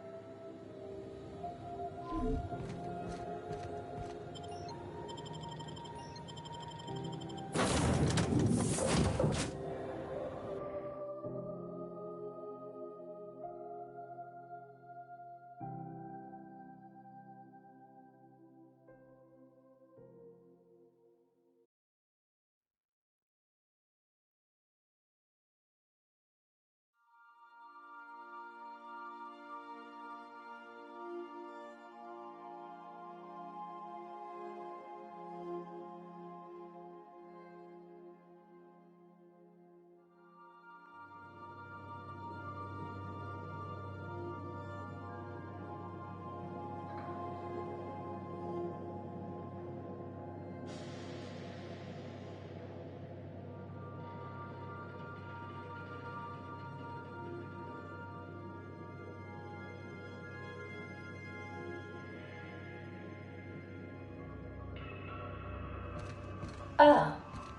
Ah,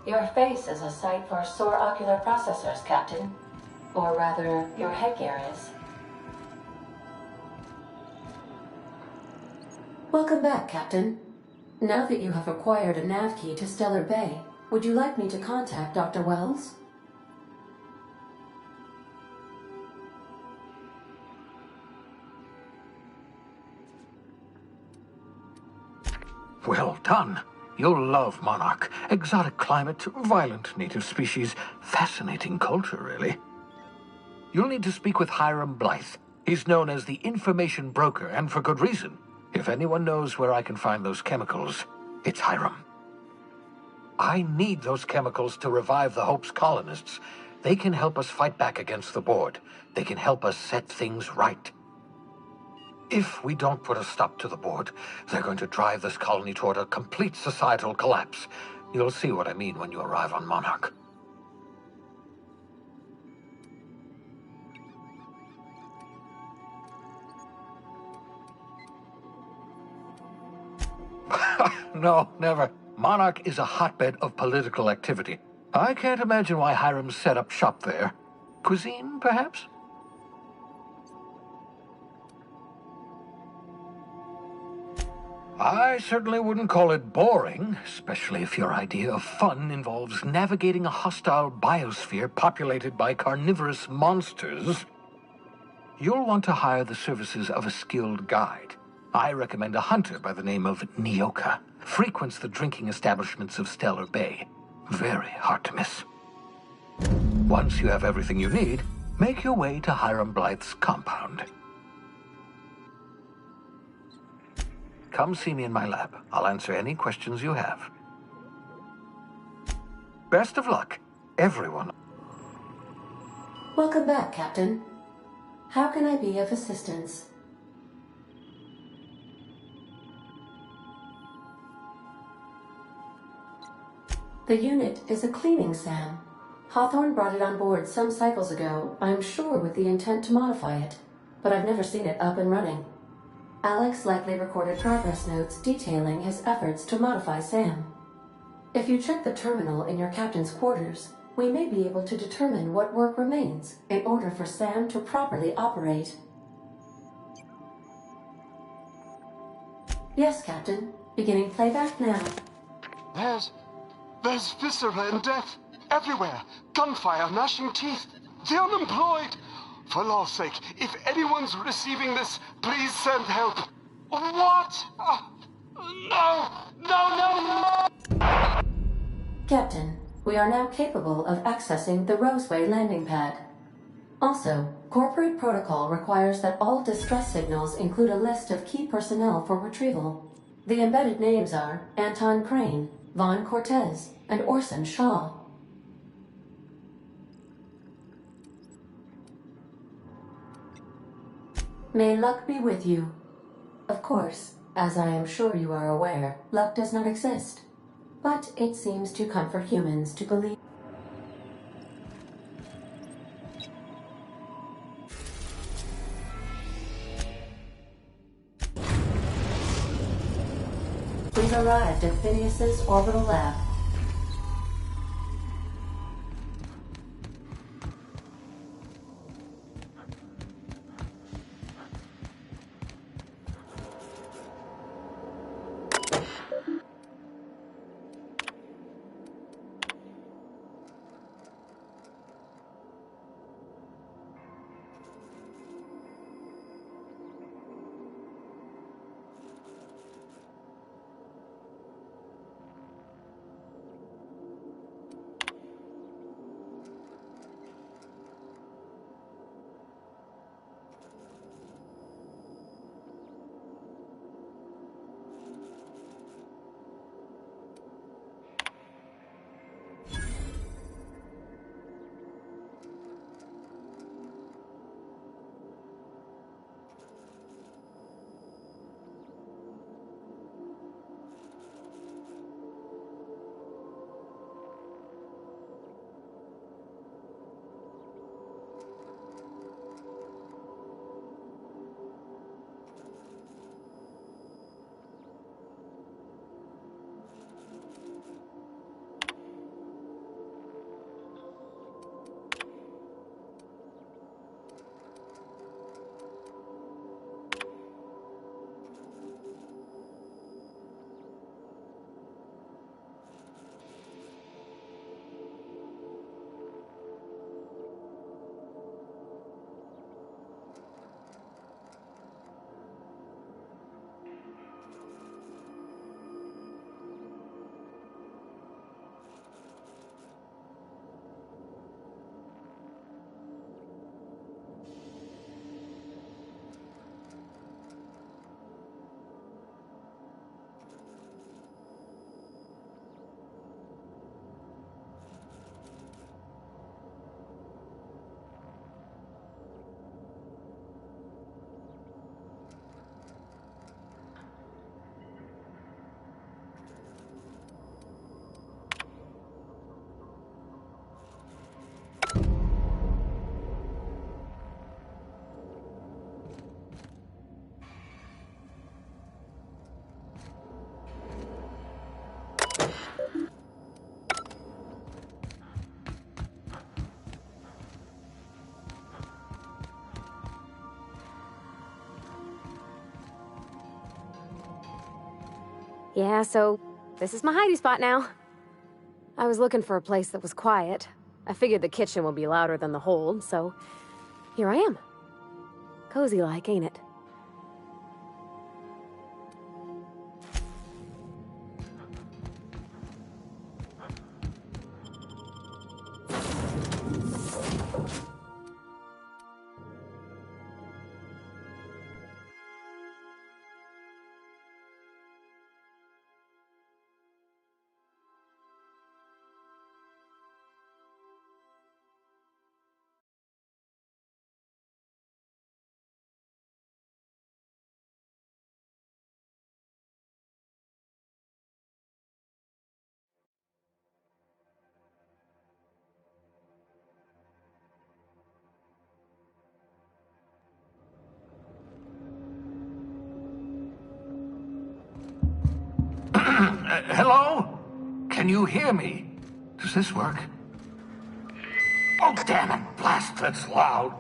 your face is a sight for sore ocular processors, Captain. Or rather, your headgear is. Welcome back, Captain. Now that you have acquired a nav key to Stellar Bay, would you like me to contact Dr. Wells? Well done. You'll love Monarch. Exotic climate, violent native species, fascinating culture, really. You'll need to speak with Hiram Blythe. He's known as the information broker, and for good reason. If anyone knows where I can find those chemicals, it's Hiram. I need those chemicals to revive the Hope's colonists. They can help us fight back against the Board. They can help us set things right. If we don't put a stop to the Board, they're going to drive this colony toward a complete societal collapse. You'll see what I mean when you arrive on Monarch. No, never. Monarch is a hotbed of political activity. I can't imagine why Hiram set up shop there. Cuisine, perhaps? I certainly wouldn't call it boring, especially if your idea of fun involves navigating a hostile biosphere populated by carnivorous monsters. You'll want to hire the services of a skilled guide. I recommend a hunter by the name of Nyoka. Frequents the drinking establishments of Stellar Bay. Very hard to miss. Once you have everything you need, make your way to Hiram Blythe's compound. Come see me in my lab. I'll answer any questions you have. Best of luck, everyone. Welcome back, Captain. How can I be of assistance? The unit is a cleaning SAM. Hawthorne brought it on board some cycles ago, I'm sure with the intent to modify it, but I've never seen it up and running. Alex likely recorded progress notes detailing his efforts to modify SAM. If you check the terminal in your captain's quarters, we may be able to determine what work remains in order for SAM to properly operate. Yes, Captain. Beginning playback now. There's viscera and death everywhere. Gunfire, gnashing teeth. The unemployed. For law's sake, if anyone's receiving this, please send help. What? No! Captain, we are now capable of accessing the Roseway landing pad. Also, corporate protocol requires that all distress signals include a list of key personnel for retrieval. The embedded names are Anton Crane, Vaughn Cortez, and Orson Shaw. May luck be with you. Of course, as I am sure you are aware, luck does not exist. But it seems to comfort humans to believe. We've arrived at Phineas's orbital lab. Yeah, so this is my hidey spot now. I was looking for a place that was quiet. I figured the kitchen would be louder than the hold, so here I am. Cozy-like, ain't it? Hello? Can you hear me? Does this work? Oh, damn it! Blast, that's loud.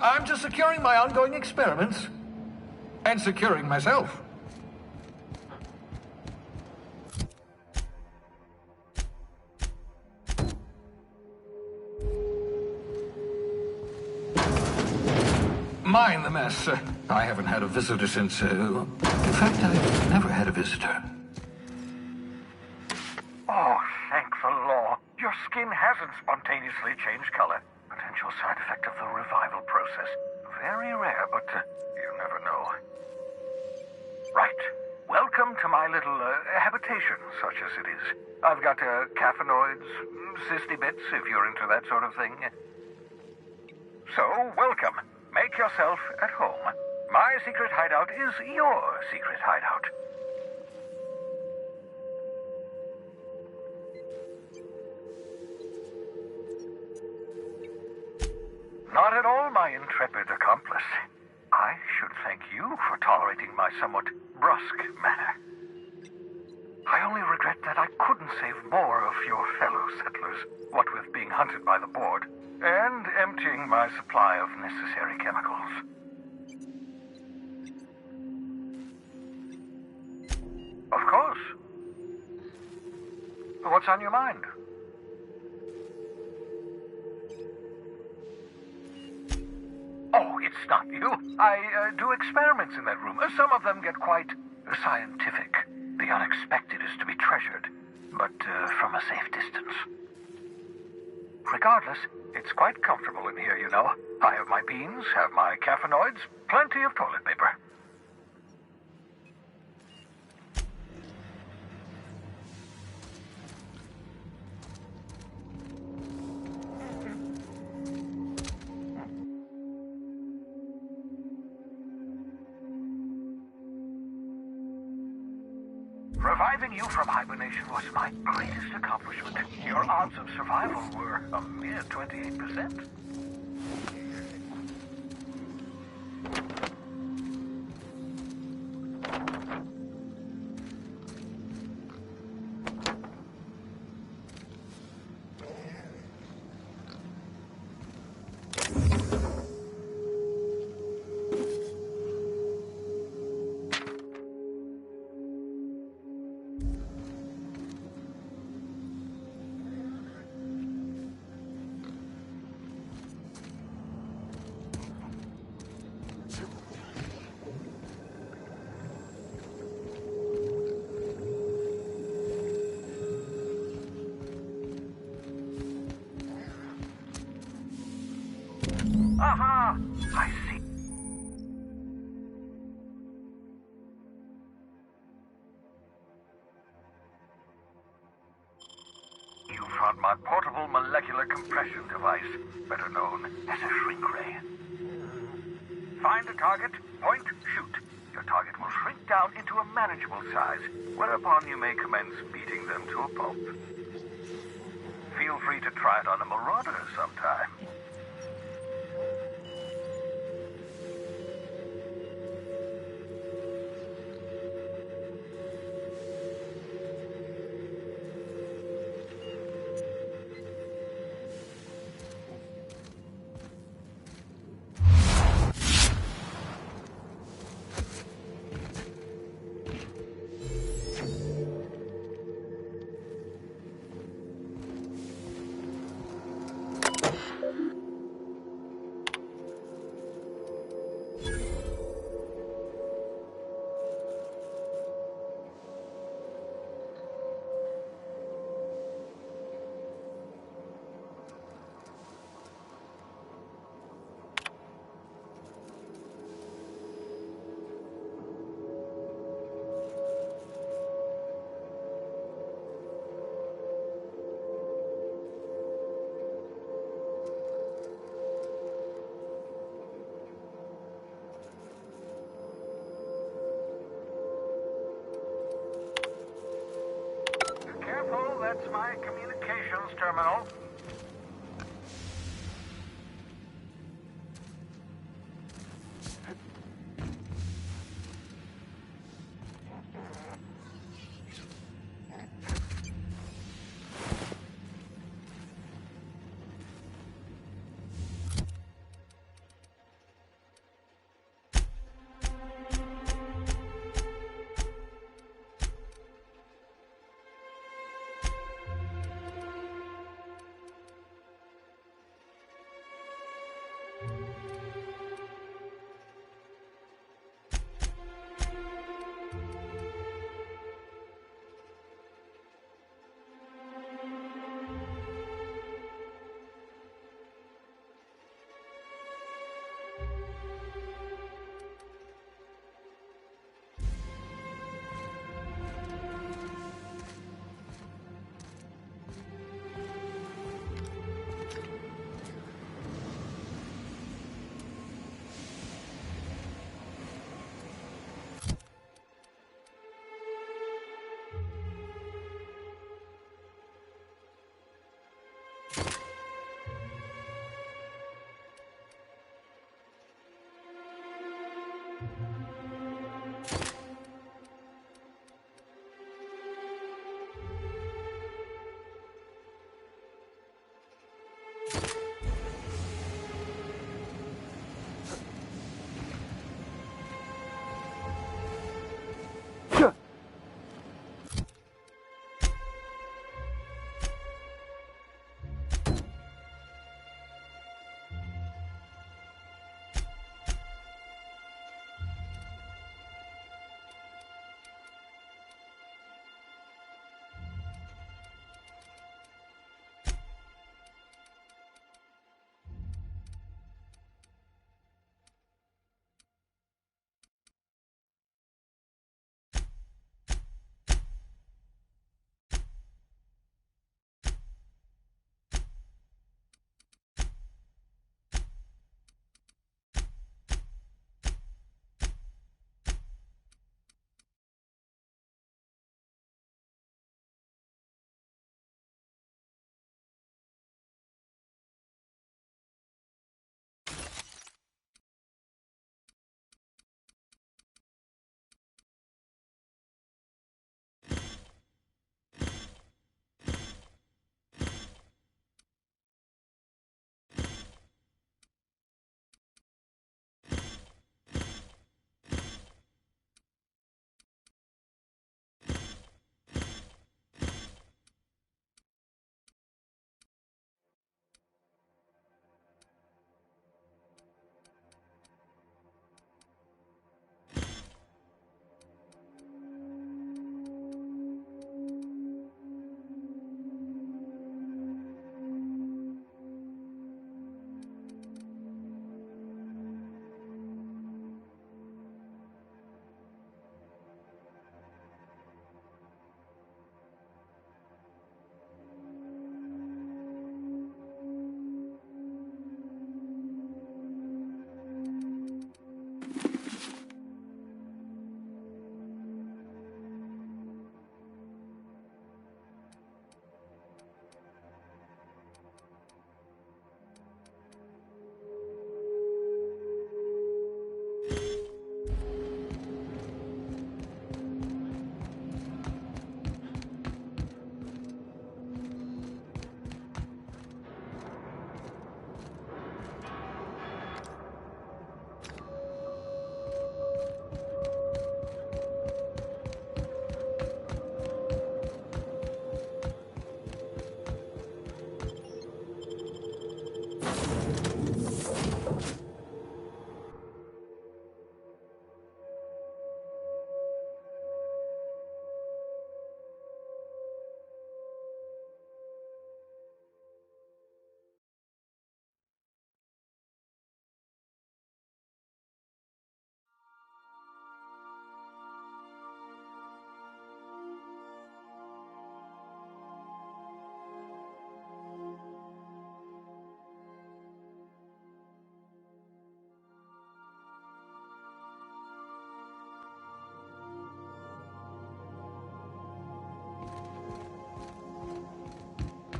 I'm just securing my ongoing experiments. And securing myself. mind the mess. I haven't had a visitor since... in fact, I've never had a visitor. Oh, thank the law. Your skin hasn't spontaneously changed color. Potential side effect of the revival process. Very rare, but you never know. Right. Welcome to my little habitation, such as it is. I've got caffeinoids, cysty bits, if you're into that sort of thing. So, welcome. Make yourself at home. My secret hideout is your secret hideout. Not at all, my intrepid accomplice. I should thank you for tolerating my somewhat brusque manner. I only regret that I couldn't save more of your fellow settlers, what with being hunted by the board, and emptying my supply of necessary chemicals. Of course. What's on your mind? Oh, it's not you. I do experiments in that room. Some of them get quite scientific. The unexpected is to be treasured, but from a safe distance. Regardless, it's quite comfortable in here, you know. I have my beans, have my caffeinoids, plenty of toilet paper. Reviving you from hibernation was my greatest accomplishment. Your odds of survival were a mere 28%. Aha! I see. You found my portable molecular compression device, better known as a shrink ray. Find a target, point, shoot. Your target will shrink down into a manageable size, whereupon you may commence beating them to a pulp. Feel free to try it on a marauder sometime. That's my communications terminal.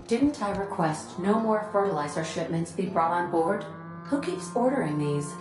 Didn't I request no more fertilizer shipments be brought on board? Who keeps ordering these?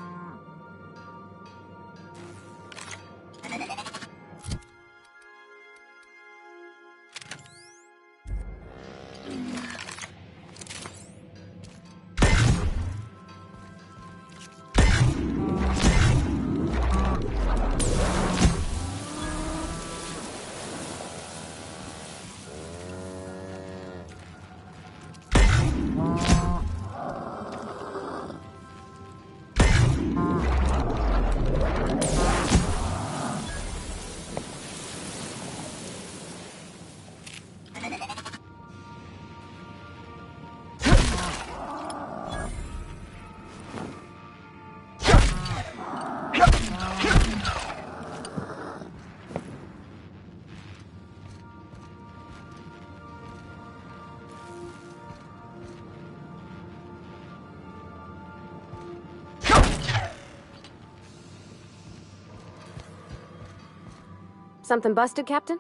Something busted, Captain?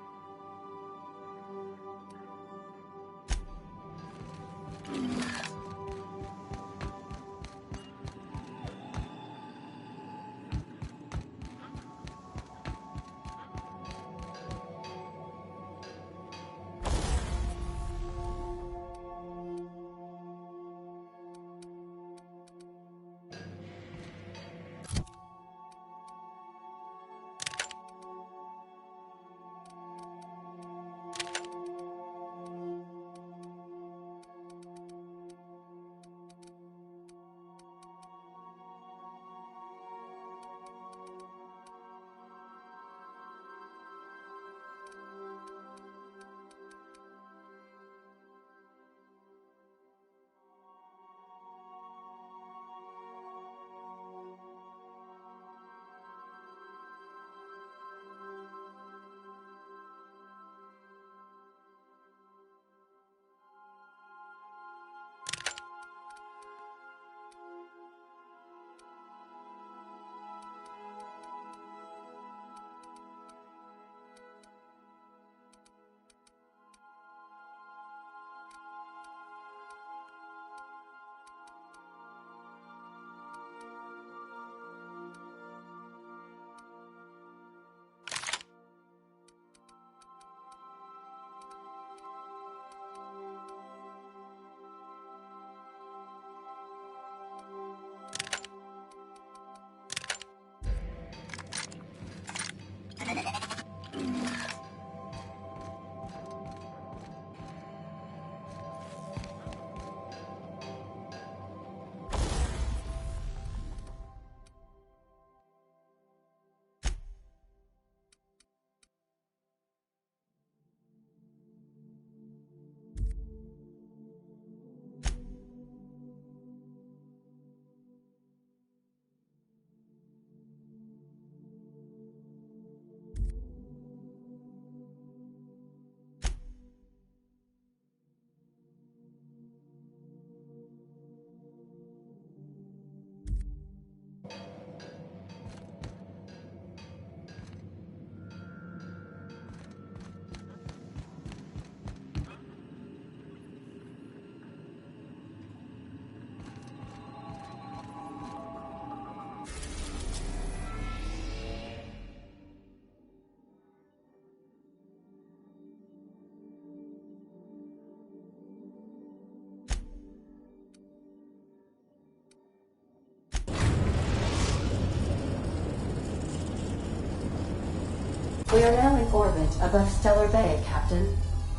We are now in orbit above Stellar Bay, Captain.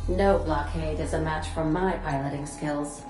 No blockade is a match for my piloting skills.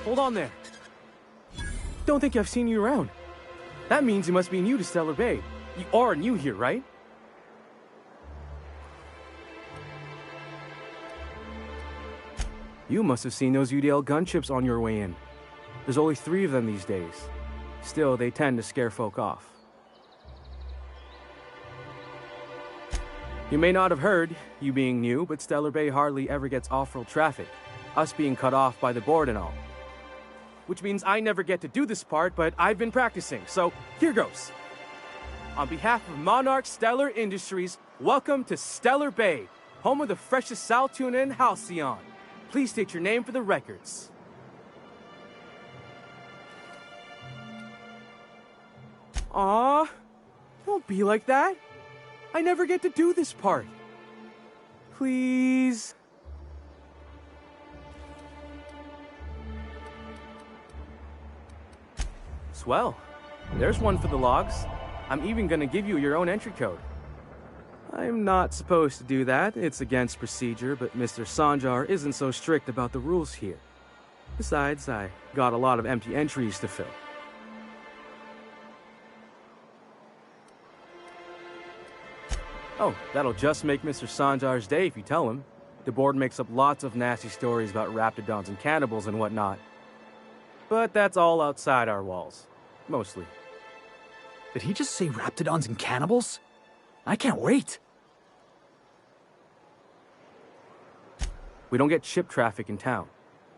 hold on there. Don't think I've seen you around. That means you must be new to Stellar Bay. You are new here, right? You must have seen those UDL gunships on your way in. There's only 3 of them these days. Still, they tend to scare folk off. You may not have heard, you being new, but Stellar Bay hardly ever gets off-road traffic, us being cut off by the board and all. Which means I never get to do this part, but I've been practicing, so here goes. On behalf of Monarch Stellar Industries, welcome to Stellar Bay, home of the freshest sal tuna and halcyon. Please state your name for the records. Aw, don't be like that. I never get to do this part. Please. Swell. There's one for the logs. I'm even gonna give you your own entry code. I'm not supposed to do that. It's against procedure, but Mr. Sanjar isn't so strict about the rules here. Besides, I got a lot of empty entries to fill. Oh, that'll just make Mr. Sanjar's day if you tell him. The board makes up lots of nasty stories about raptidons and cannibals and whatnot. But that's all outside our walls. Mostly. Did he just say raptidons and cannibals? I can't wait. We don't get ship traffic in town.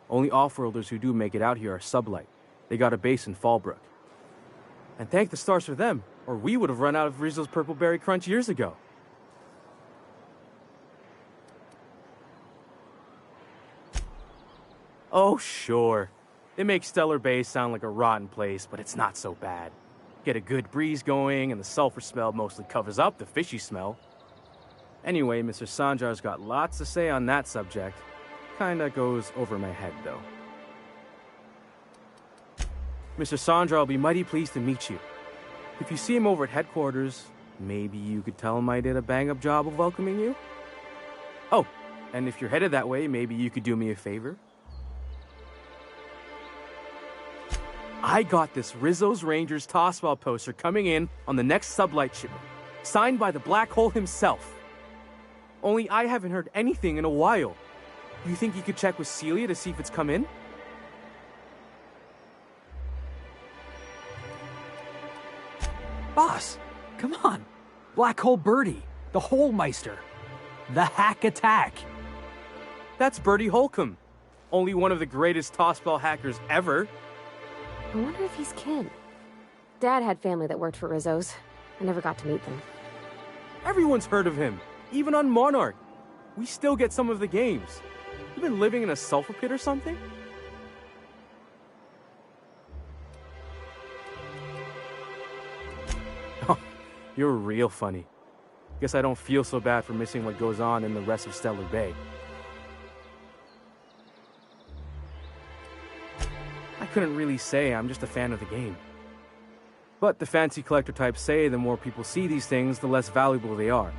Only off-worlders who do make it out here are Sublight. They got a base in Fallbrook. And thank the stars for them, or we would have run out of Rizzo's Purple Berry Crunch years ago. Oh, sure. It makes Stellar Bay sound like a rotten place, but it's not so bad. Get a good breeze going, and the sulfur smell mostly covers up the fishy smell. Anyway, Mr. Sanjar's got lots to say on that subject. Kinda goes over my head, though. Mr. Sanjar will be mighty pleased to meet you. If you see him over at headquarters, maybe you could tell him I did a bang-up job of welcoming you? Oh, and if you're headed that way, maybe you could do me a favor? I got this Rizzo's Rangers Tossball poster coming in on the next Sublight shipment, signed by the Black Hole himself. Only I haven't heard anything in a while. You think you could check with Celia to see if it's come in? Boss, come on. Black Hole Birdie, the Holemeister, the Hack Attack. That's Bertie Holcomb, only one of the greatest tossball hackers ever. I wonder if he's kin. Dad had family that worked for Rizzo's. I never got to meet them. Everyone's heard of him, even on Monarch. We still get some of the games. You been living in a sulfur pit or something? Oh, you're real funny. Guess I don't feel so bad for missing what goes on in the rest of Stellar Bay. I couldn't really say I'm just a fan of the game. But the fancy collector types say the more people see these things, the less valuable they are.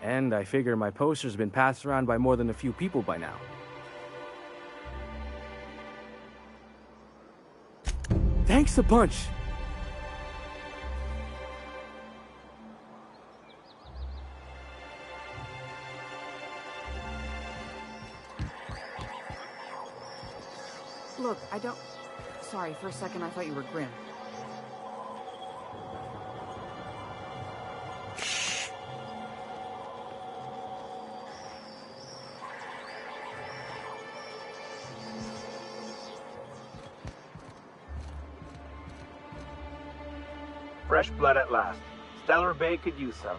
And I figure my poster's been passed around by more than a few people by now. Thanks a bunch! Look, I don't... Sorry, for a second I thought you were Grim. Fresh blood at last. Stellar Bay could use some.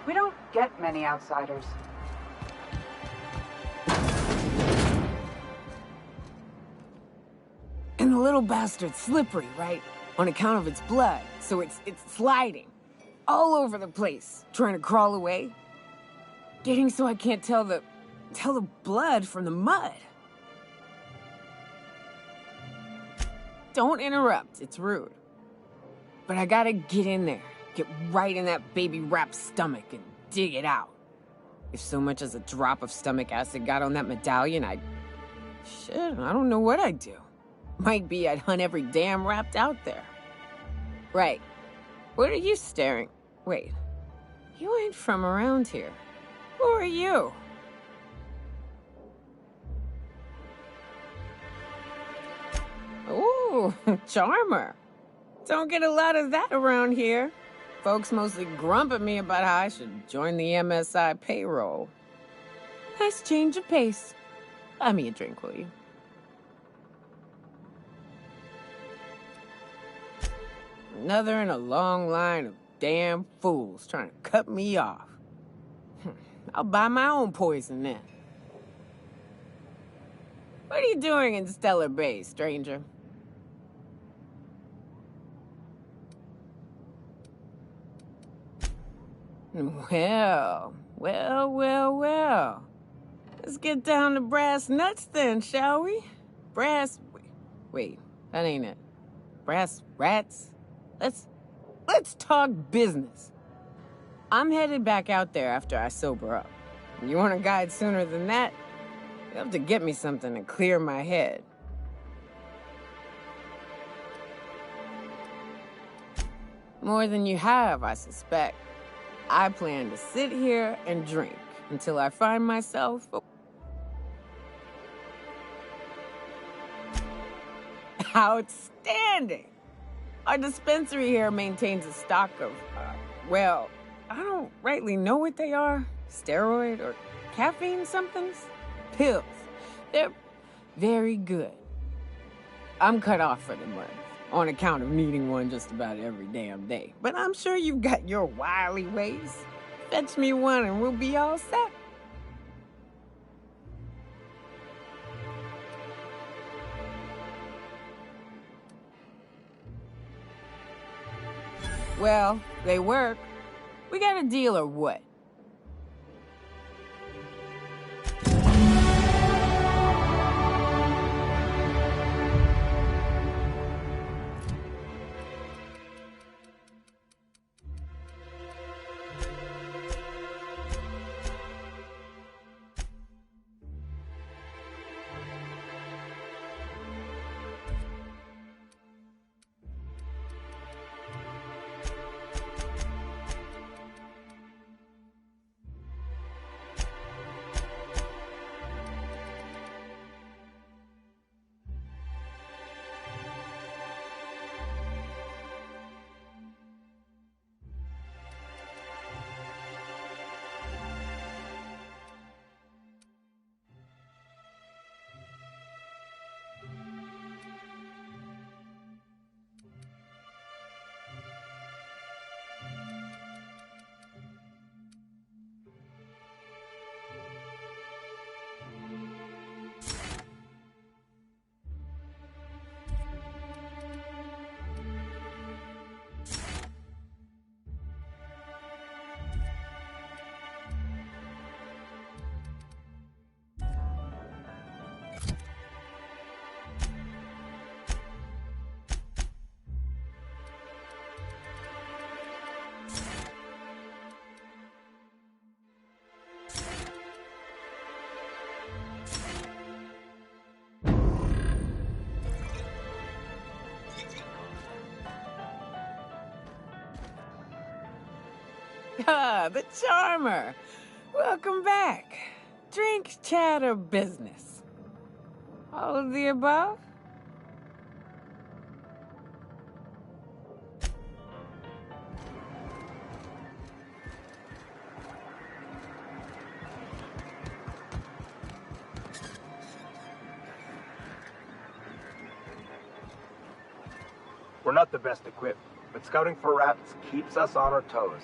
We don't get many outsiders. And the little bastard's slippery, right? On account of its blood, so it's sliding. All over the place, trying to crawl away. Getting so I can't tell the blood from the mud. Don't interrupt, it's rude. But I gotta get in there, get right in that baby rap's stomach and dig it out. If so much as a drop of stomach acid got on that medallion, shit, I don't know what I'd do. Might be I'd hunt every damn Rapt out there. Right. What are you staring? Wait. You ain't from around here. Who are you? Ooh, charmer. Don't get a lot of that around here. Folks mostly grump at me about how I should join the MSI payroll. Nice change of pace. Buy me a drink, will you? Another in a long line of damn fools trying to cut me off. I'll buy my own poison then. What are you doing in Stellar Bay, stranger? Well. Let's get down to brass nuts then, shall we? Wait, that ain't it. Brass rats? Let's talk business. I'm headed back out there after I sober up. You want a guide sooner than that? You'll have to get me something to clear my head. More than you have, I suspect. I plan to sit here and drink until I find myself outstanding. Our dispensary here maintains a stock of, well, I don't rightly know what they are. Steroid or caffeine somethings? Pills. They're very good. I'm cut off for the month, on account of needing one just about every damn day. But I'm sure you've got your wily ways. Fetch me one and we'll be all set. Well, they work. We got a deal or what? Ah, the charmer. Welcome back. Drink, chat, or business? All of the above? We're not the best equipped, but scouting for rats keeps us on our toes.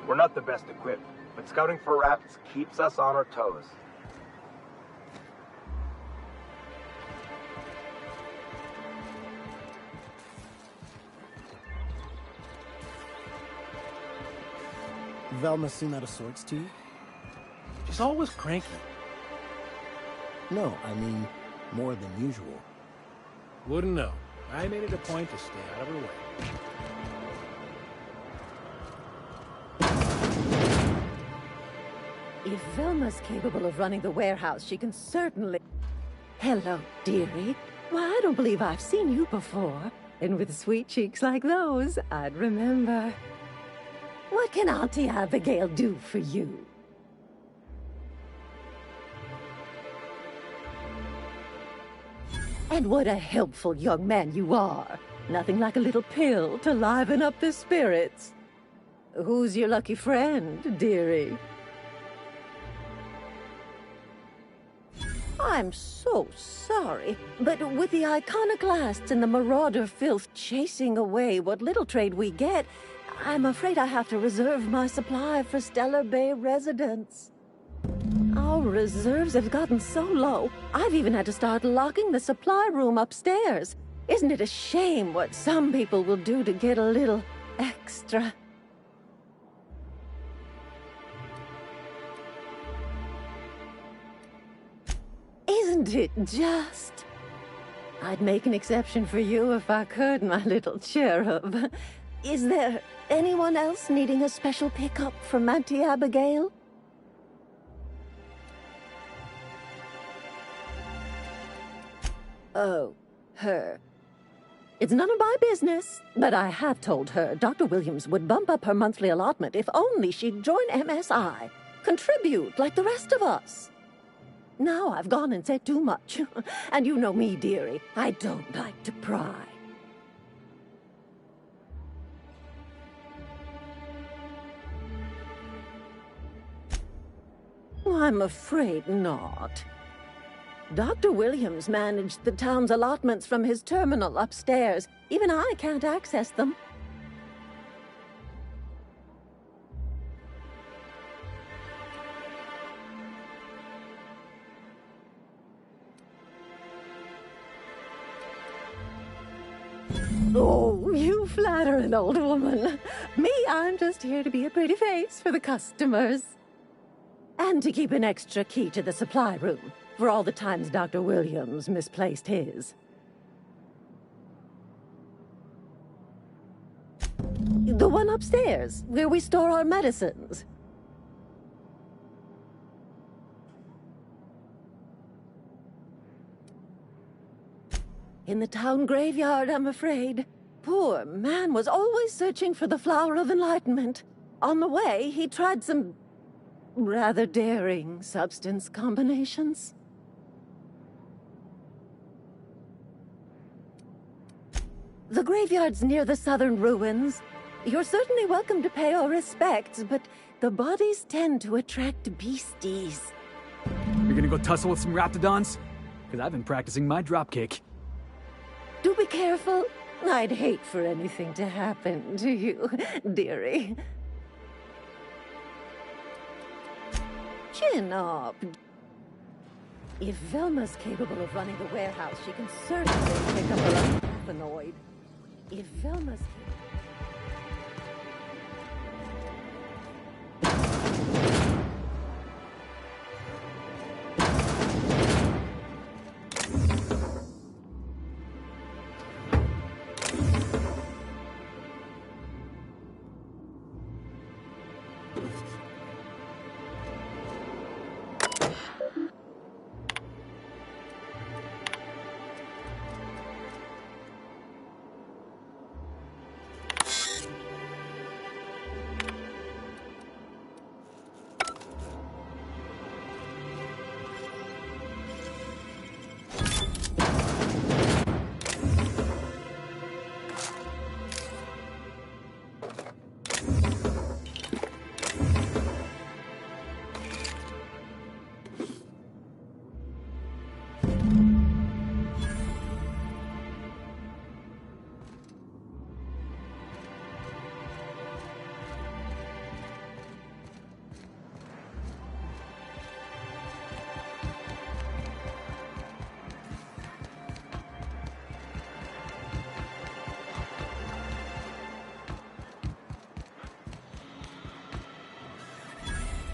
We're not the best equipped, but scouting for rats keeps us on our toes. Velma seem out of sorts to you? She's always cranky. No, I mean, more than usual. Wouldn't know. I made it a point to stay out of her way. If Velma's capable of running the warehouse, she can certainly... Hello, dearie. Why, I don't believe I've seen you before. And with sweet cheeks like those, I'd remember. What can Auntie Abigail do for you? And what a helpful young man you are. Nothing like a little pill to liven up the spirits. Who's your lucky friend, dearie? I'm so sorry, but with the iconoclasts and the marauder filth chasing away what little trade we get, I'm afraid I have to reserve my supply for Stellar Bay residents. Our reserves have gotten so low, I've even had to start locking the supply room upstairs. Isn't it a shame what some people will do to get a little extra? Isn't it just? I'd make an exception for you if I could, my little cherub. Is there anyone else needing a special pickup from Auntie Abigail? Oh, her. It's none of my business, but I have told her Dr. Williams would bump up her monthly allotment if only she'd join MSI. Contribute like the rest of us. Now I've gone and said too much. And you know me, dearie. I don't like to pry. I'm afraid not. Dr. Williams managed the town's allotments from his terminal upstairs. Even I can't access them. Oh, you flatter an old woman. Me, I'm just here to be a pretty face for the customers. And to keep an extra key to the supply room, for all the times Dr. Williams misplaced his. The one upstairs, where we store our medicines. In the town graveyard, I'm afraid. Poor man was always searching for the Flower of Enlightenment. On the way, he tried some rather daring substance combinations. The graveyard's near the southern ruins. You're certainly welcome to pay our respects, but the bodies tend to attract beasties. You're gonna go tussle with some raptidons? Because I've been practicing my dropkick. Do be careful. I'd hate for anything to happen to you, dearie. Chin up. If Velma's capable of running the warehouse, she can certainly pick up her own paranoid. If Velma's...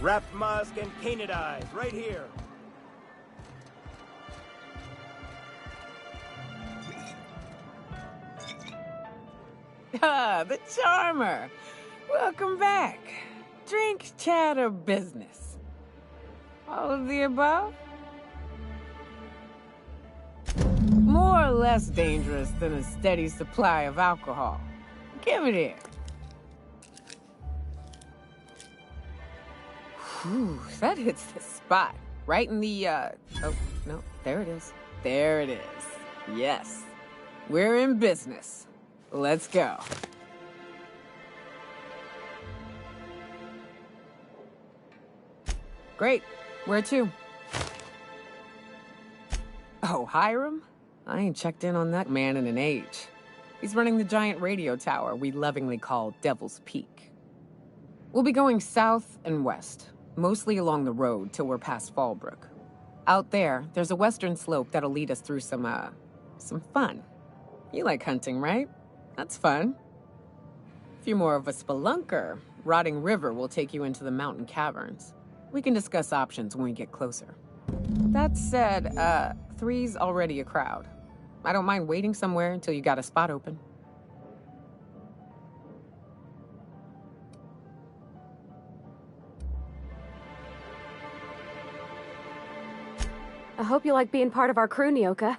Wrapped musk and canid eyes, right here. Ah, the Charmer. Welcome back. Drink, chat, or business? All of the above? More or less dangerous than a steady supply of alcohol. Give it here. Whew, that hits the spot. Right in the, oh, no, there it is. There it is. Yes. We're in business. Let's go. Great. Where to? Oh, Hiram? I ain't checked in on that man in an age. He's running the giant radio tower we lovingly call Devil's Peak. We'll be going south and west, mostly along the road till we're past Fallbrook. Out there, there's a western slope that'll lead us through some fun. You like hunting, right? That's fun. If you're more of a spelunker, Rotting River will take you into the mountain caverns. We can discuss options when we get closer. That said, 3's already a crowd. I don't mind waiting somewhere until you got a spot open. I hope you like being part of our crew, Nyoka.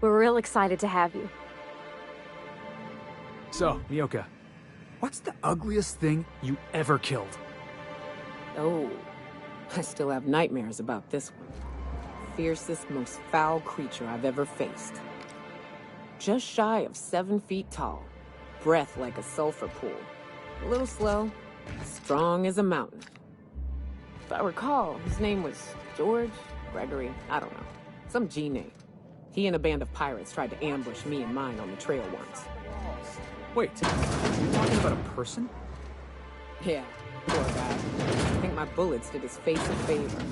We're real excited to have you. So, Nyoka, what's the ugliest thing you ever killed? Oh, I still have nightmares about this one. Fiercest, most foul creature I've ever faced. Just shy of 7 feet tall. Breath like a sulfur pool. A little slow, strong as a mountain. If I recall, his name was George, Gregory, I don't know. Some G name. He and a band of pirates tried to ambush me and mine on the trail once. Wait, you're talking about a person? Yeah, poor guy. I think my bullets did his face a favor.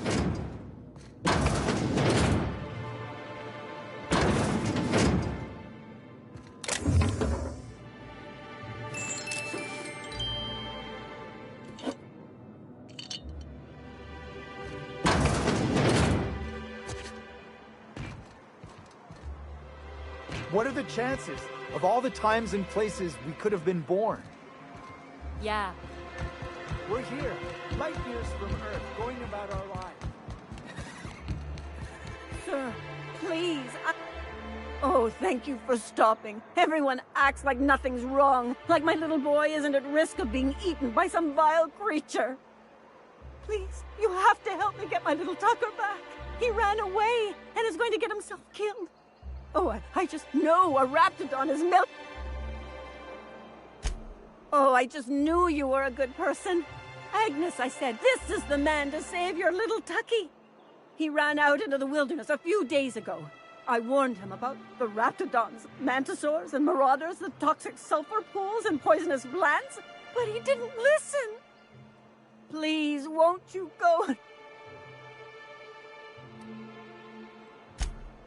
What are the chances of all the times and places we could have been born? Yeah. We're here, light years from Earth, going about our lives. Sir, please, Oh, thank you for stopping. Everyone acts like nothing's wrong, like my little boy isn't at risk of being eaten by some vile creature. Please, you have to help me get my little Tucker back. He ran away and is going to get himself killed. Oh, I just know a Raptidon is Oh, I just knew you were a good person. Agnes, I said, this is the man to save your little Tucky. He ran out into the wilderness a few days ago. I warned him about the Raptidons, Mantisaurs, and Marauders, the toxic sulfur pools and poisonous plants, but he didn't listen. Please, won't you go?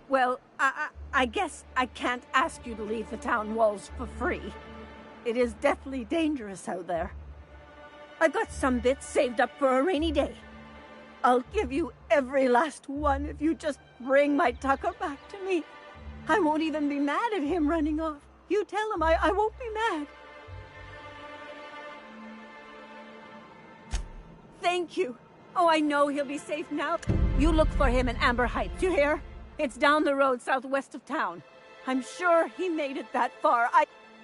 Well, I guess I can't ask you to leave the town walls for free. It is deathly dangerous out there. I've got some bits saved up for a rainy day. I'll give you every last one if you just bring my Tucker back to me. I won't even be mad at him running off. You tell him I won't be mad. Thank you. Oh, I know he'll be safe now. You look for him in Amber Heights, you hear? It's down the road southwest of town. I'm sure he made it that far.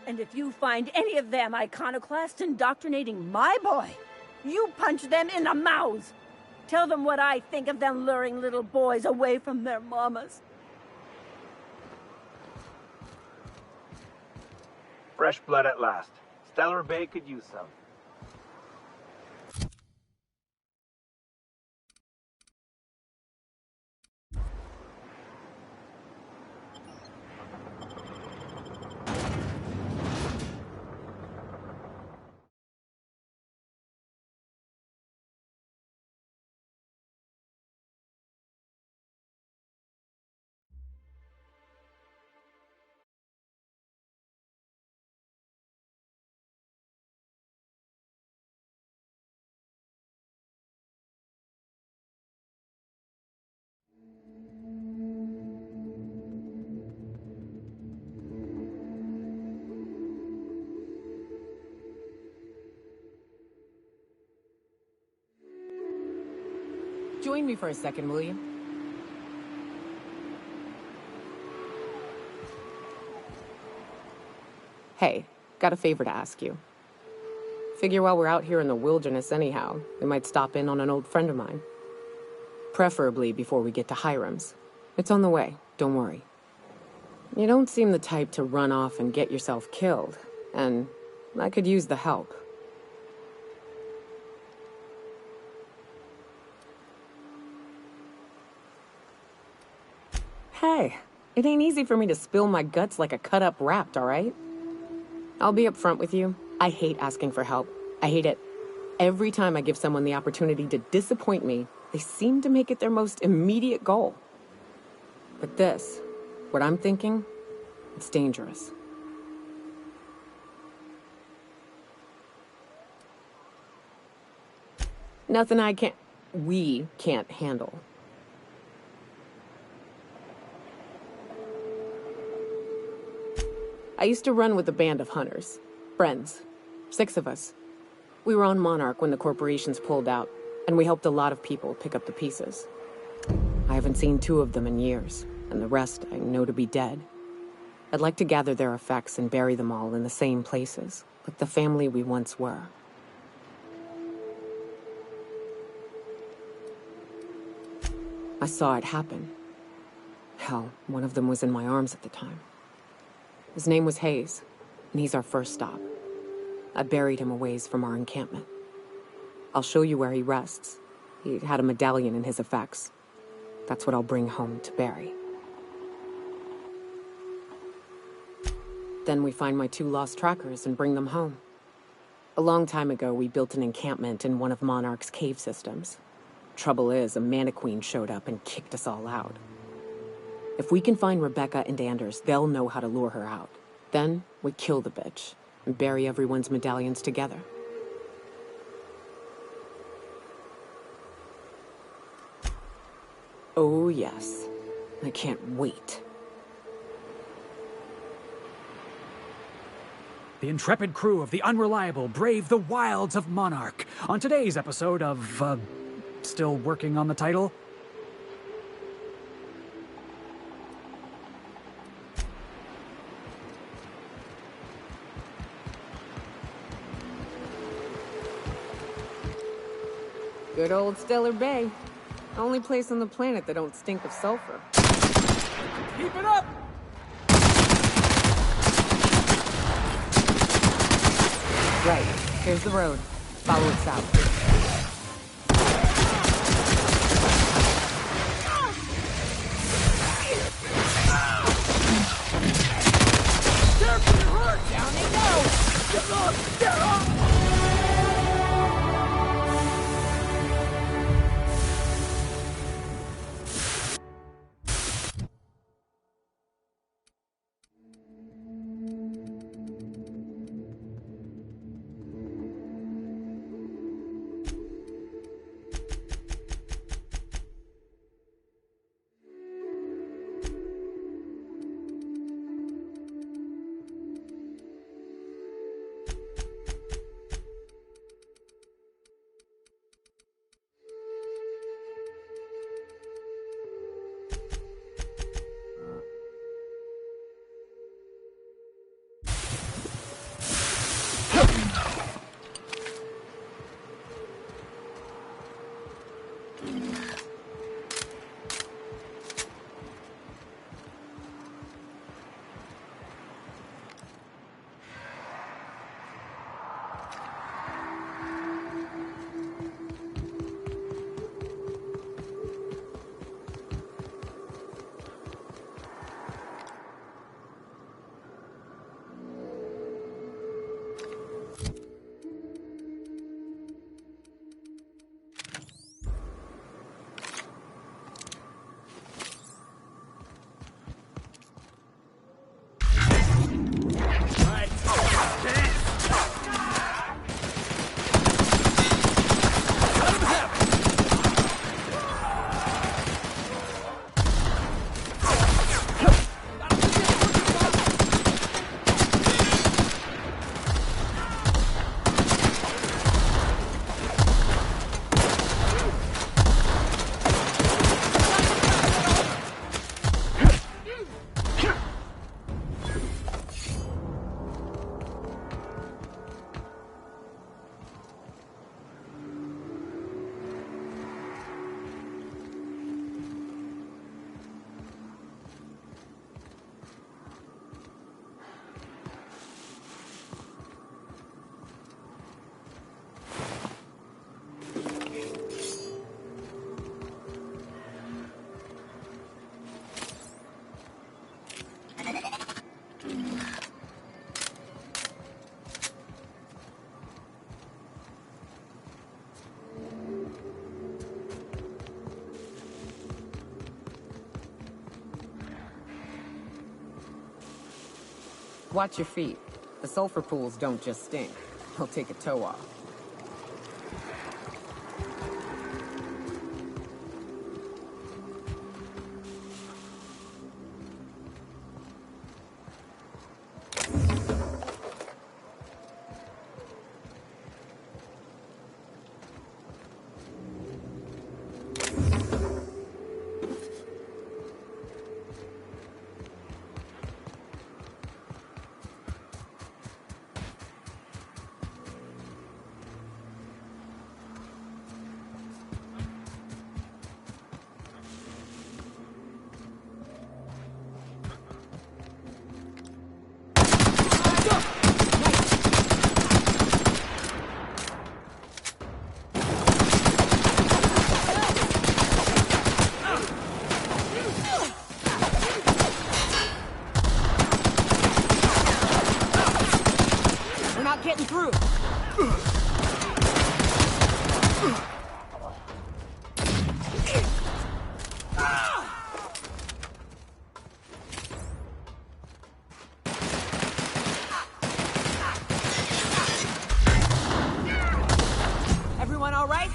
And if you find any of them iconoclasts indoctrinating my boy, you punch them in the mouths. Tell them what I think of them luring little boys away from their mamas. Fresh blood at last. Stellar Bay could use some. Join me for a second, will you? Hey, got a favor to ask you. Figure while we're out here in the wilderness anyhow, we might stop in on an old friend of mine. Preferably before we get to Hiram's. It's on the way, don't worry. You don't seem the type to run off and get yourself killed, and I could use the help. Hey, it ain't easy for me to spill my guts like a cut-up rat, all right? I'll be upfront with you. I hate asking for help. I hate it. Every time I give someone the opportunity to disappoint me, they seem to make it their most immediate goal. But this, what I'm thinking, it's dangerous. Nothing we can't handle. I used to run with a band of hunters. Friends. 6 of us. We were on Monarch when the corporations pulled out, and we helped a lot of people pick up the pieces. I haven't seen 2 of them in years, and the rest I know to be dead. I'd like to gather their effects and bury them all in the same places, like the family we once were. I saw it happen. Hell, one of them was in my arms at the time. His name was Hayes, and he's our first stop. I buried him a ways from our encampment. I'll show you where he rests. He had a medallion in his effects. That's what I'll bring home to Barry. Then we find my 2 lost trackers and bring them home. A long time ago, we built an encampment in one of Monarch's cave systems. Trouble is, a Mantiqueen showed up and kicked us all out. If we can find Rebecca and Anders, they'll know how to lure her out. Then we kill the bitch and bury everyone's medallions together. Oh yes, I can't wait. The intrepid crew of the Unreliable brave the wilds of Monarch. On today's episode of, still working on the title. Good old Stellar Bay. Only place on the planet that don't stink of sulfur. Keep it up! Right. Here's the road. Follow it south. Careful, you're hurt! Down they go! Get up! Get up! Watch your feet. The sulfur pools don't just stink. They'll take a toe off. Getting through. Everyone all right?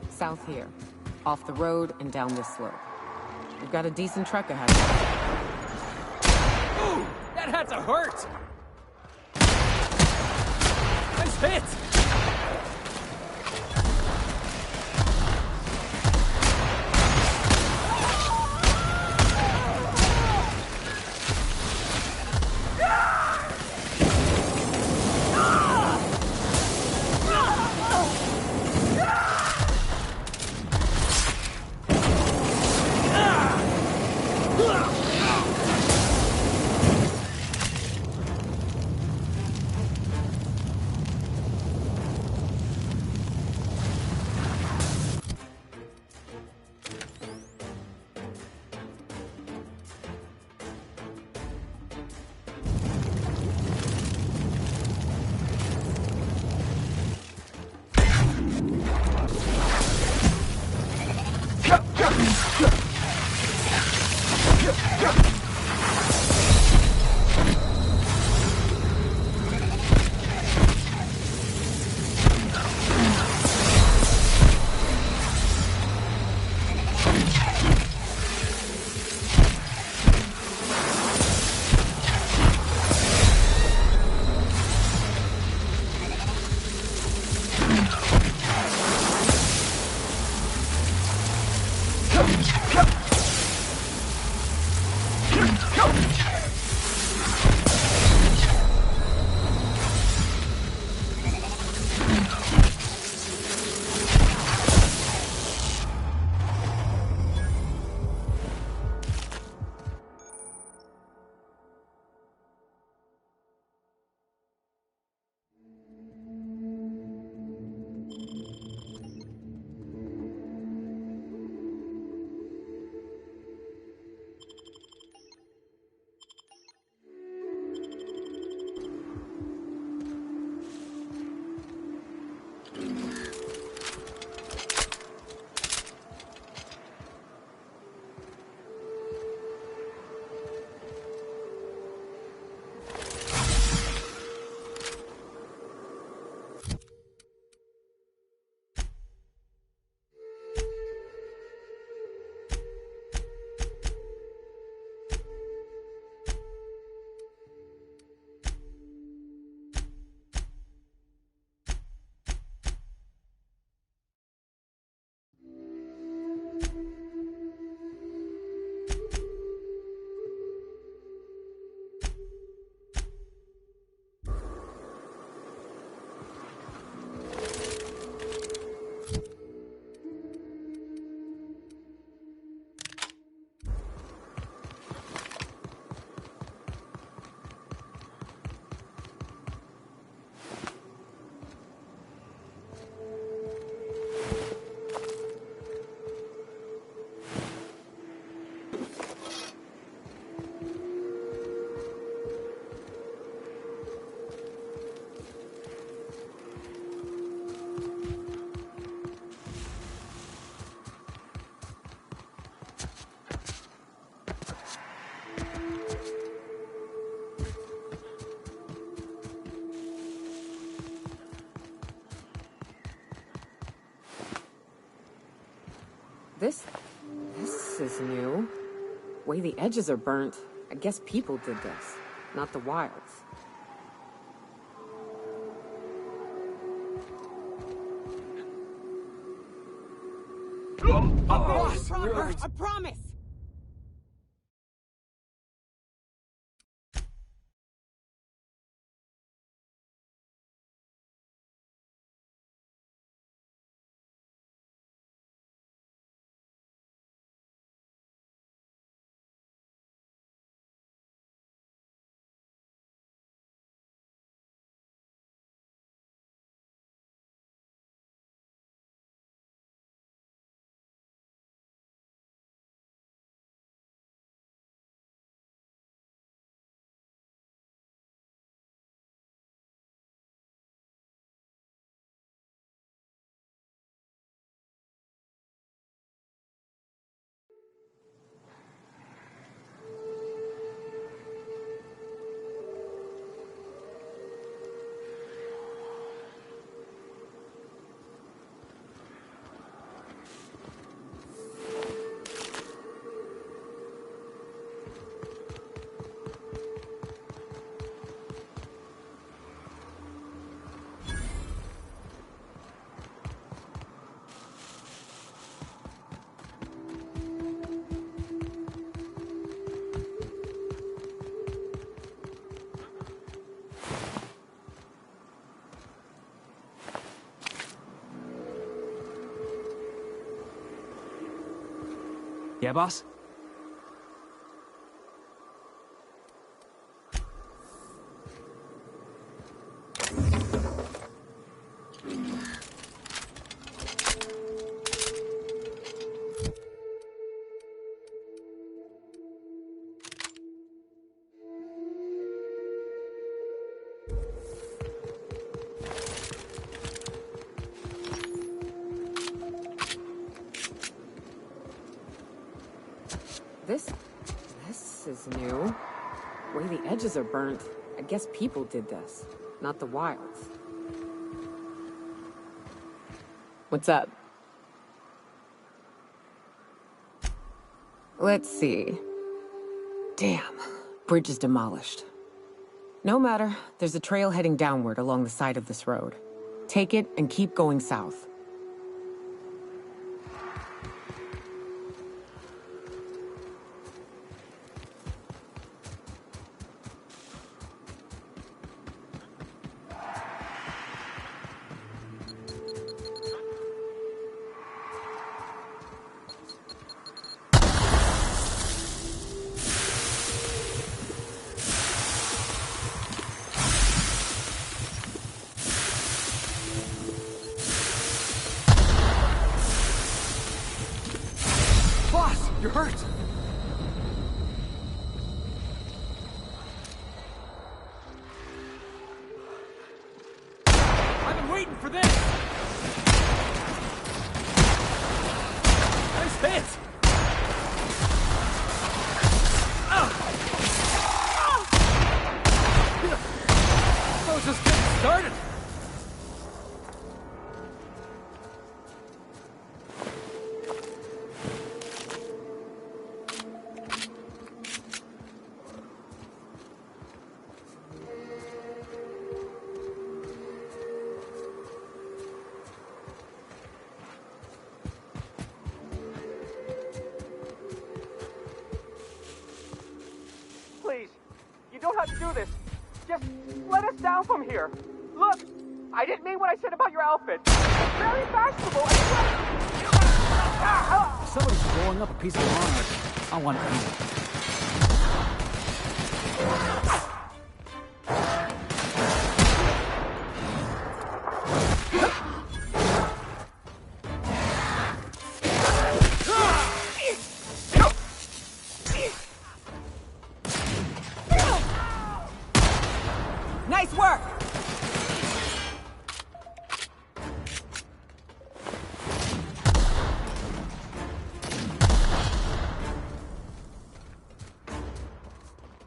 South here. Off the road and down this slope. We've got a decent trek ahead of us. Ooh! That had to hurt! Nice hit! This is new. Way the edges are burnt. I guess people did this, not the wilds. I promise! Yeah, boss? This is new. Way the edges are burnt. I guess people did this, not the wilds. What's up? Let's see. Damn, bridge is demolished. No matter, there's a trail heading downward along the side of this road. Take it and keep going south. You're hurt! I've been waiting for this! Nice hit! I was just getting started! Please, you don't have to do this. Just let us down from here. Look, I didn't mean what I said about your outfit. It's very fashionable. If somebody's blowing up a piece of monarch, I want to eat it. Nice work!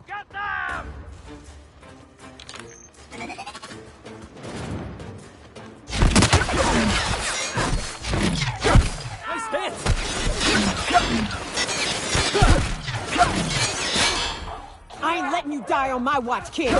Get them! Nice hit! die on my watch, kid.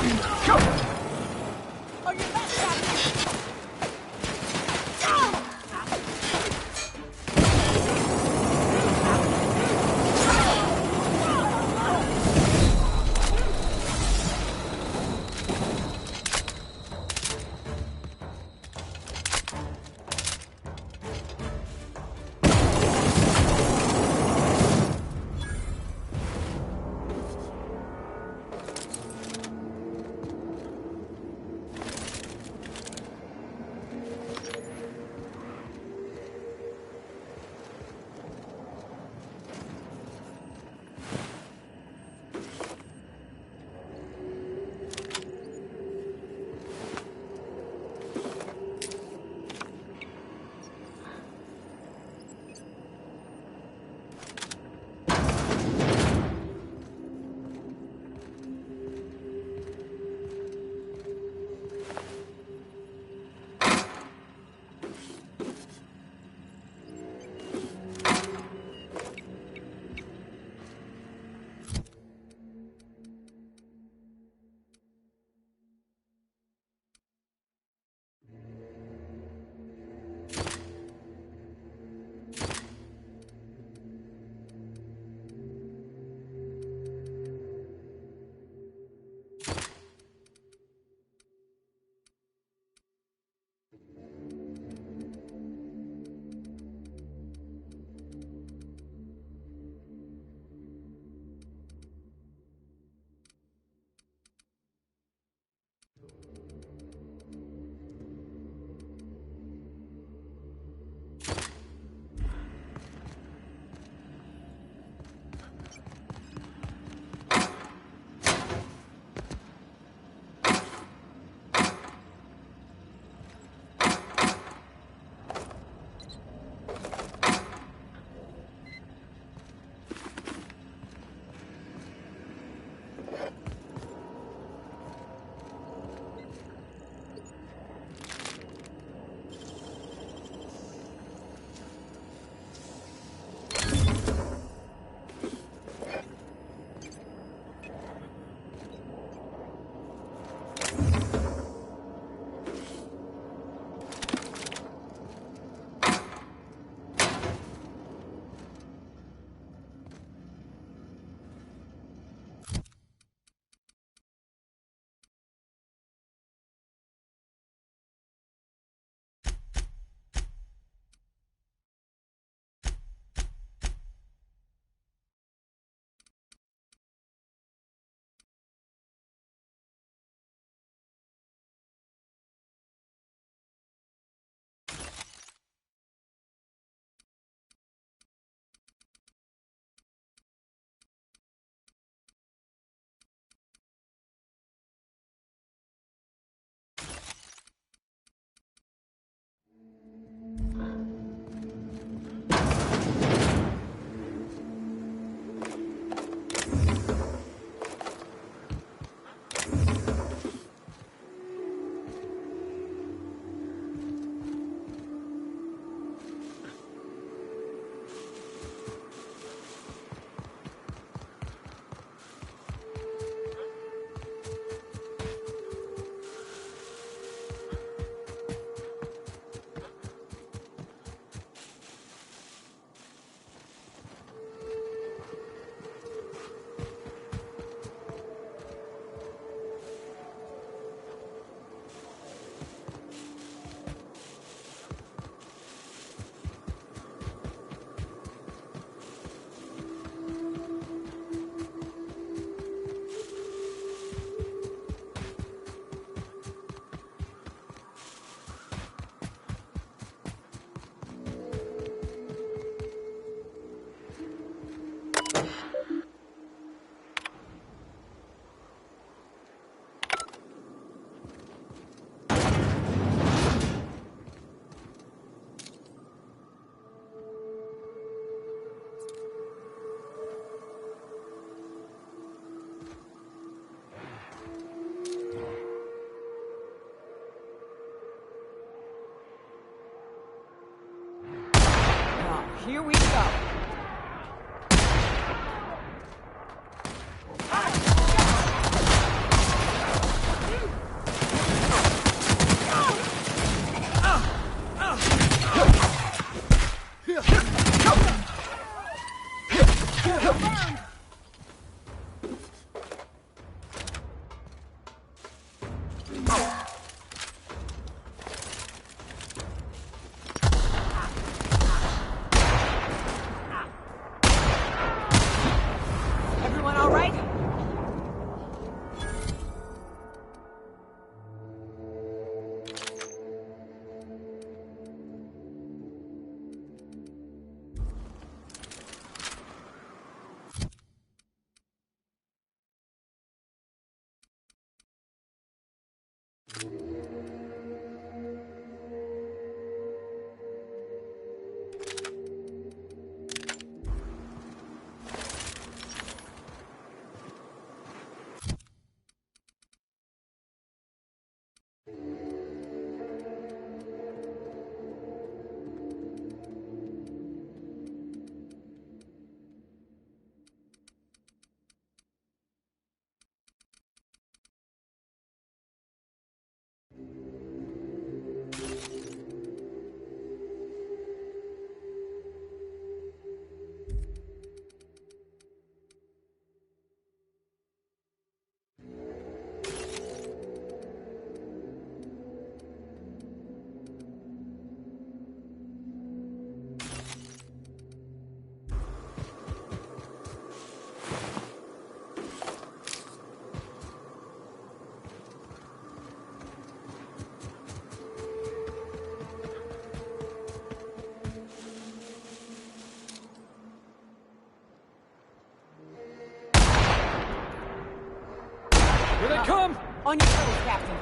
Here they come! On your toes, Captain.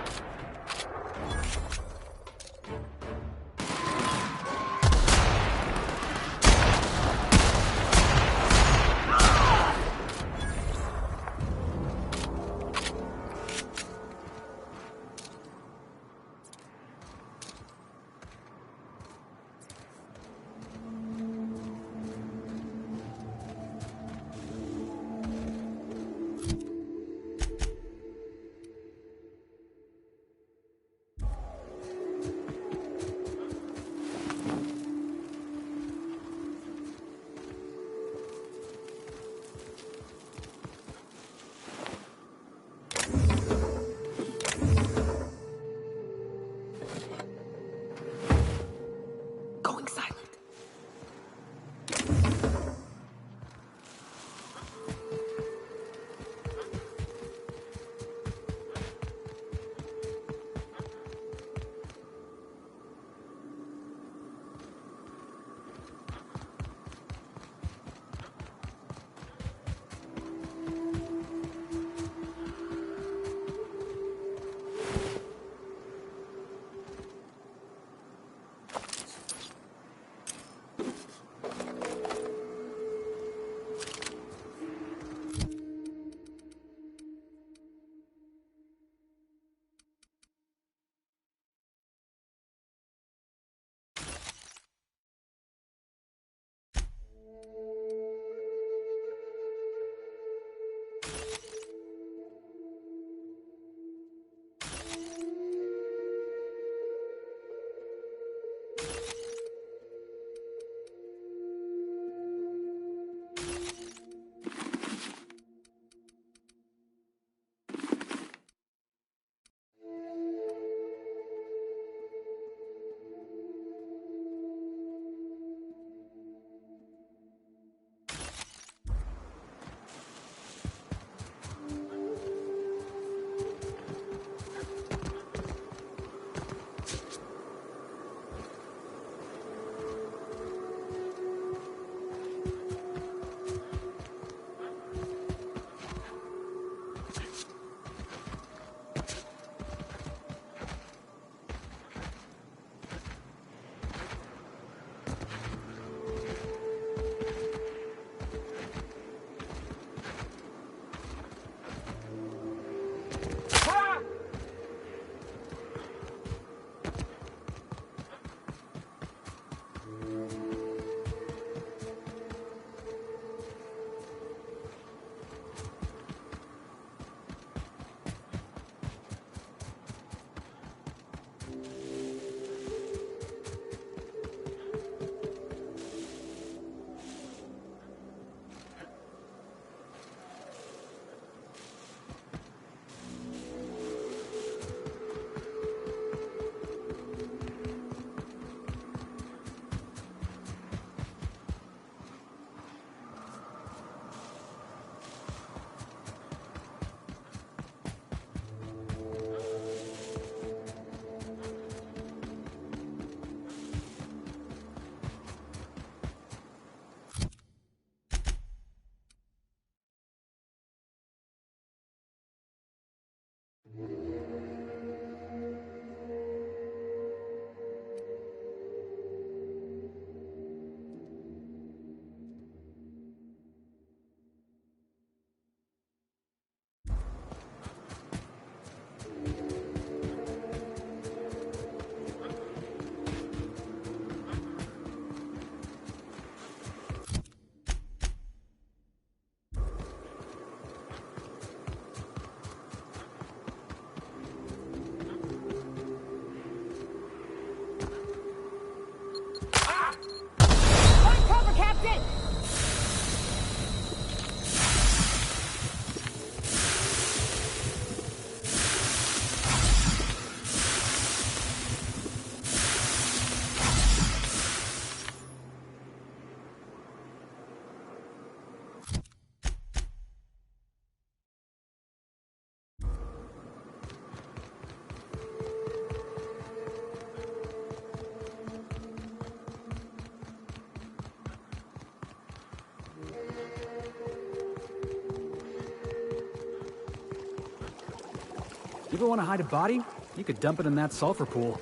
You ever want to hide a body? You could dump it in that sulfur pool.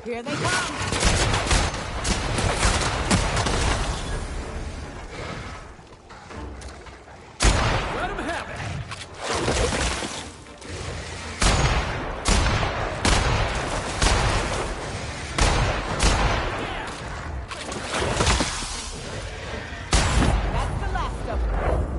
Here they come! Let him have it! That's the last of them.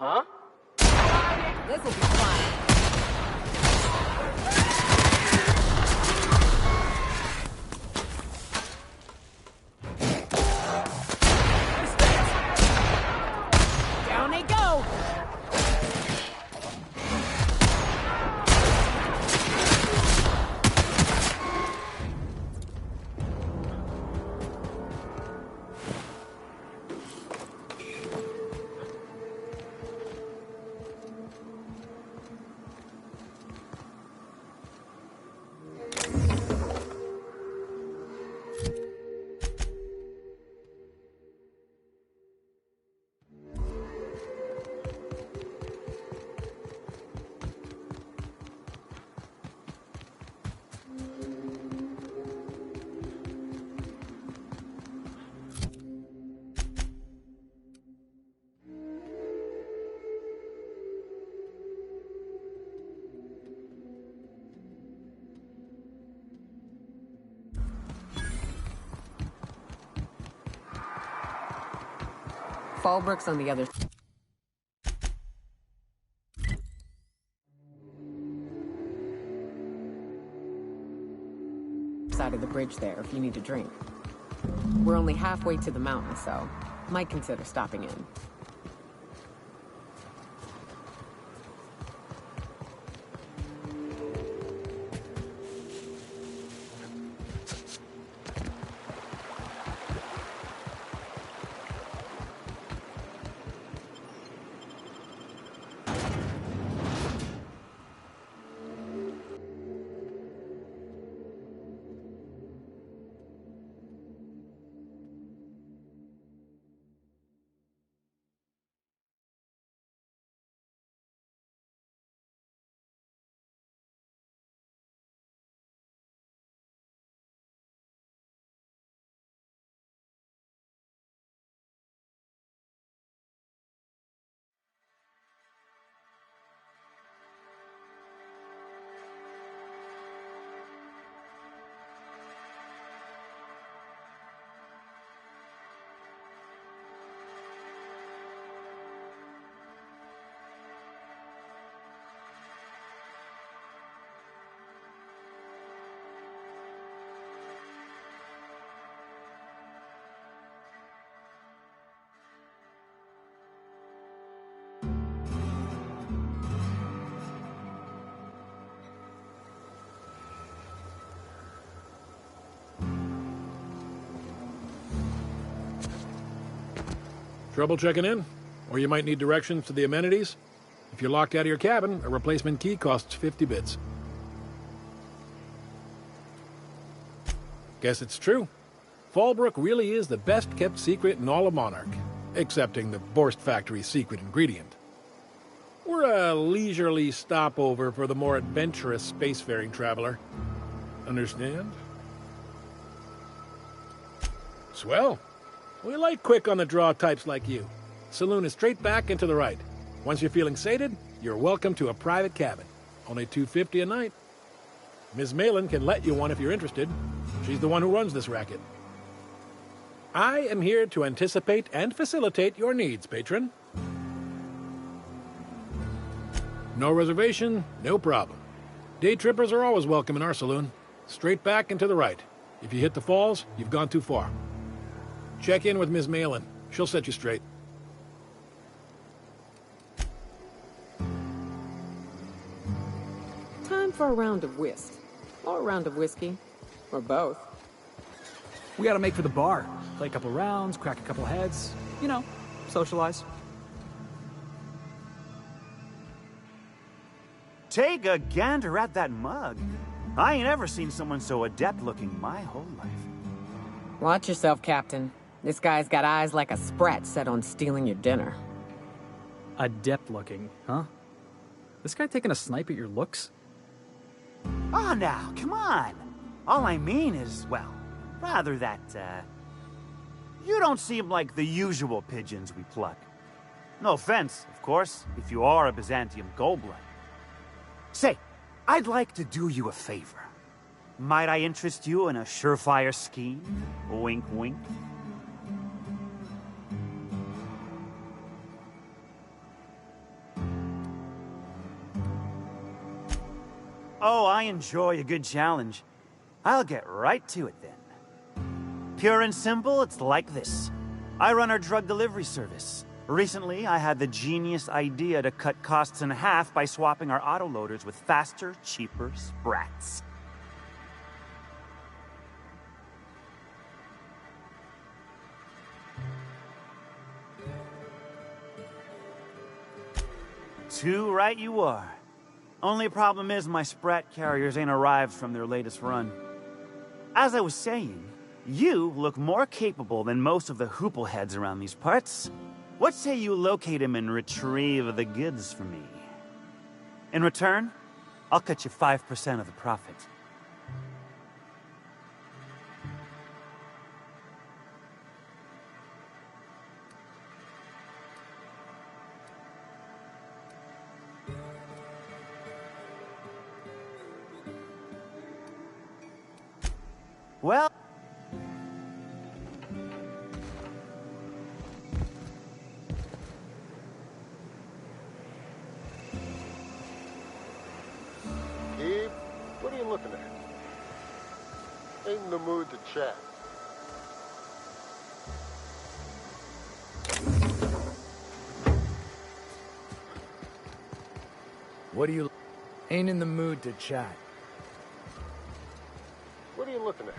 Huh? This'll be fun. Down they go! Fallbrook's on the other side of the bridge there if you need a drink. We're only halfway to the mountain, so might consider stopping in. Trouble checking in? Or you might need directions to the amenities? If you're locked out of your cabin, a replacement key costs 50 bits. Guess it's true. Fallbrook really is the best-kept secret in all of Monarch, excepting the Borst Factory's secret ingredient. We're a leisurely stopover for the more adventurous spacefaring traveler. Understand? Swell. We like quick-on-the-draw types like you. Saloon is straight back and to the right. Once you're feeling sated, you're welcome to a private cabin. Only $250 a night. Ms. Malin can let you one if you're interested. She's the one who runs this racket. I am here to anticipate and facilitate your needs, patron. No reservation, no problem. Day trippers are always welcome in our saloon. Straight back and to the right. If you hit the falls, you've gone too far. Check in with Ms. Malin. She'll set you straight. Time for a round of whist. Or a round of whiskey. Or both. We gotta make for the bar. Play a couple rounds, crack a couple heads. You know, socialize. Take a gander at that mug. I ain't ever seen someone so adept looking my whole life. Watch yourself, Captain. This guy's got eyes like a sprat set on stealing your dinner. Adept looking, huh? This guy taking a snipe at your looks? Oh, now, come on. All I mean is, well, rather that, you don't seem like the usual pigeons we pluck. No offense, of course, if you are a Byzantium Goldblood. Say, I'd like to do you a favor. Might I interest you in a surefire scheme? Wink, wink. Oh, I enjoy a good challenge. I'll get right to it then. Pure and simple, it's like this. I run our drug delivery service. Recently, I had the genius idea to cut costs in half by swapping our autoloaders with faster, cheaper sprats. Too right you are. Only problem is my sprat carriers ain't arrived from their latest run. As I was saying, you look more capable than most of the hoople heads around these parts. What say you locate him and retrieve the goods for me? In return, I'll cut you 5% of the profit. Well... Eve, what are you looking at? Ain't in the mood to chat. What do you... Ain't in the mood to chat. What are you looking at?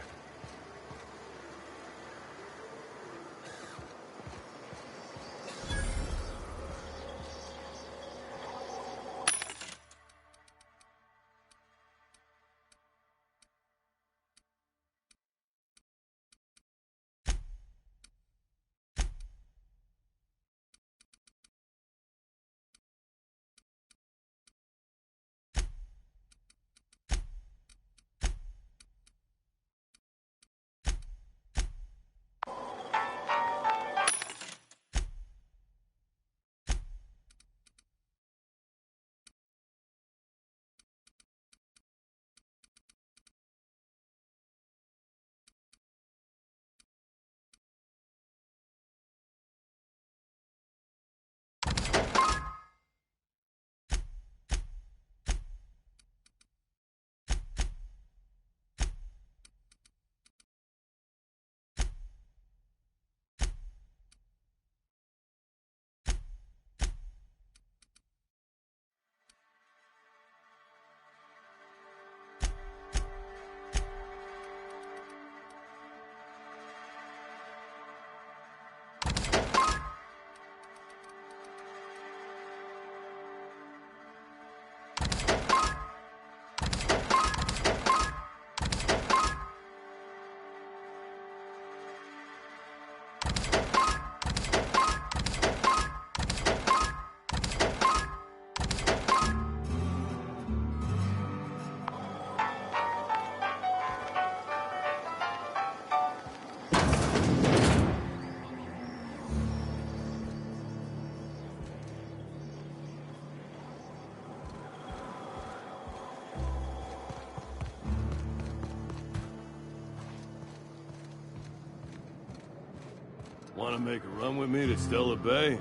Want to make a run with me to Stellar Bay?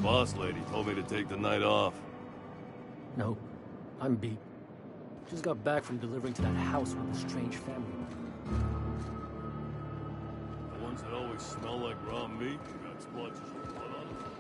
Boss lady told me to take the night off. No, I'm beat. Just got back from delivering to that house with a strange family. The ones that always smell like raw meat and got splotches of blood on them.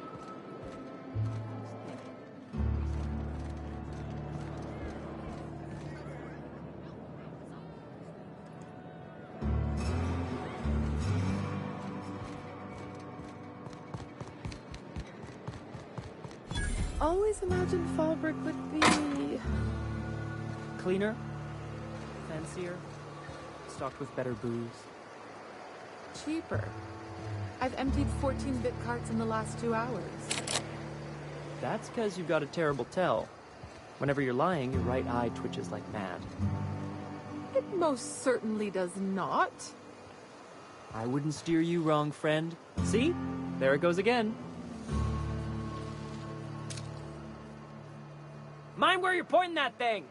Always imagined Fallbrook would be cleaner, fancier, stocked with better booze. Cheaper. I've emptied 14-bit carts in the last 2 hours. That's because you've got a terrible tell. Whenever you're lying, your right eye twitches like mad. It most certainly does not. I wouldn't steer you wrong, friend. See? There it goes again. Mind where you're pointing that thing!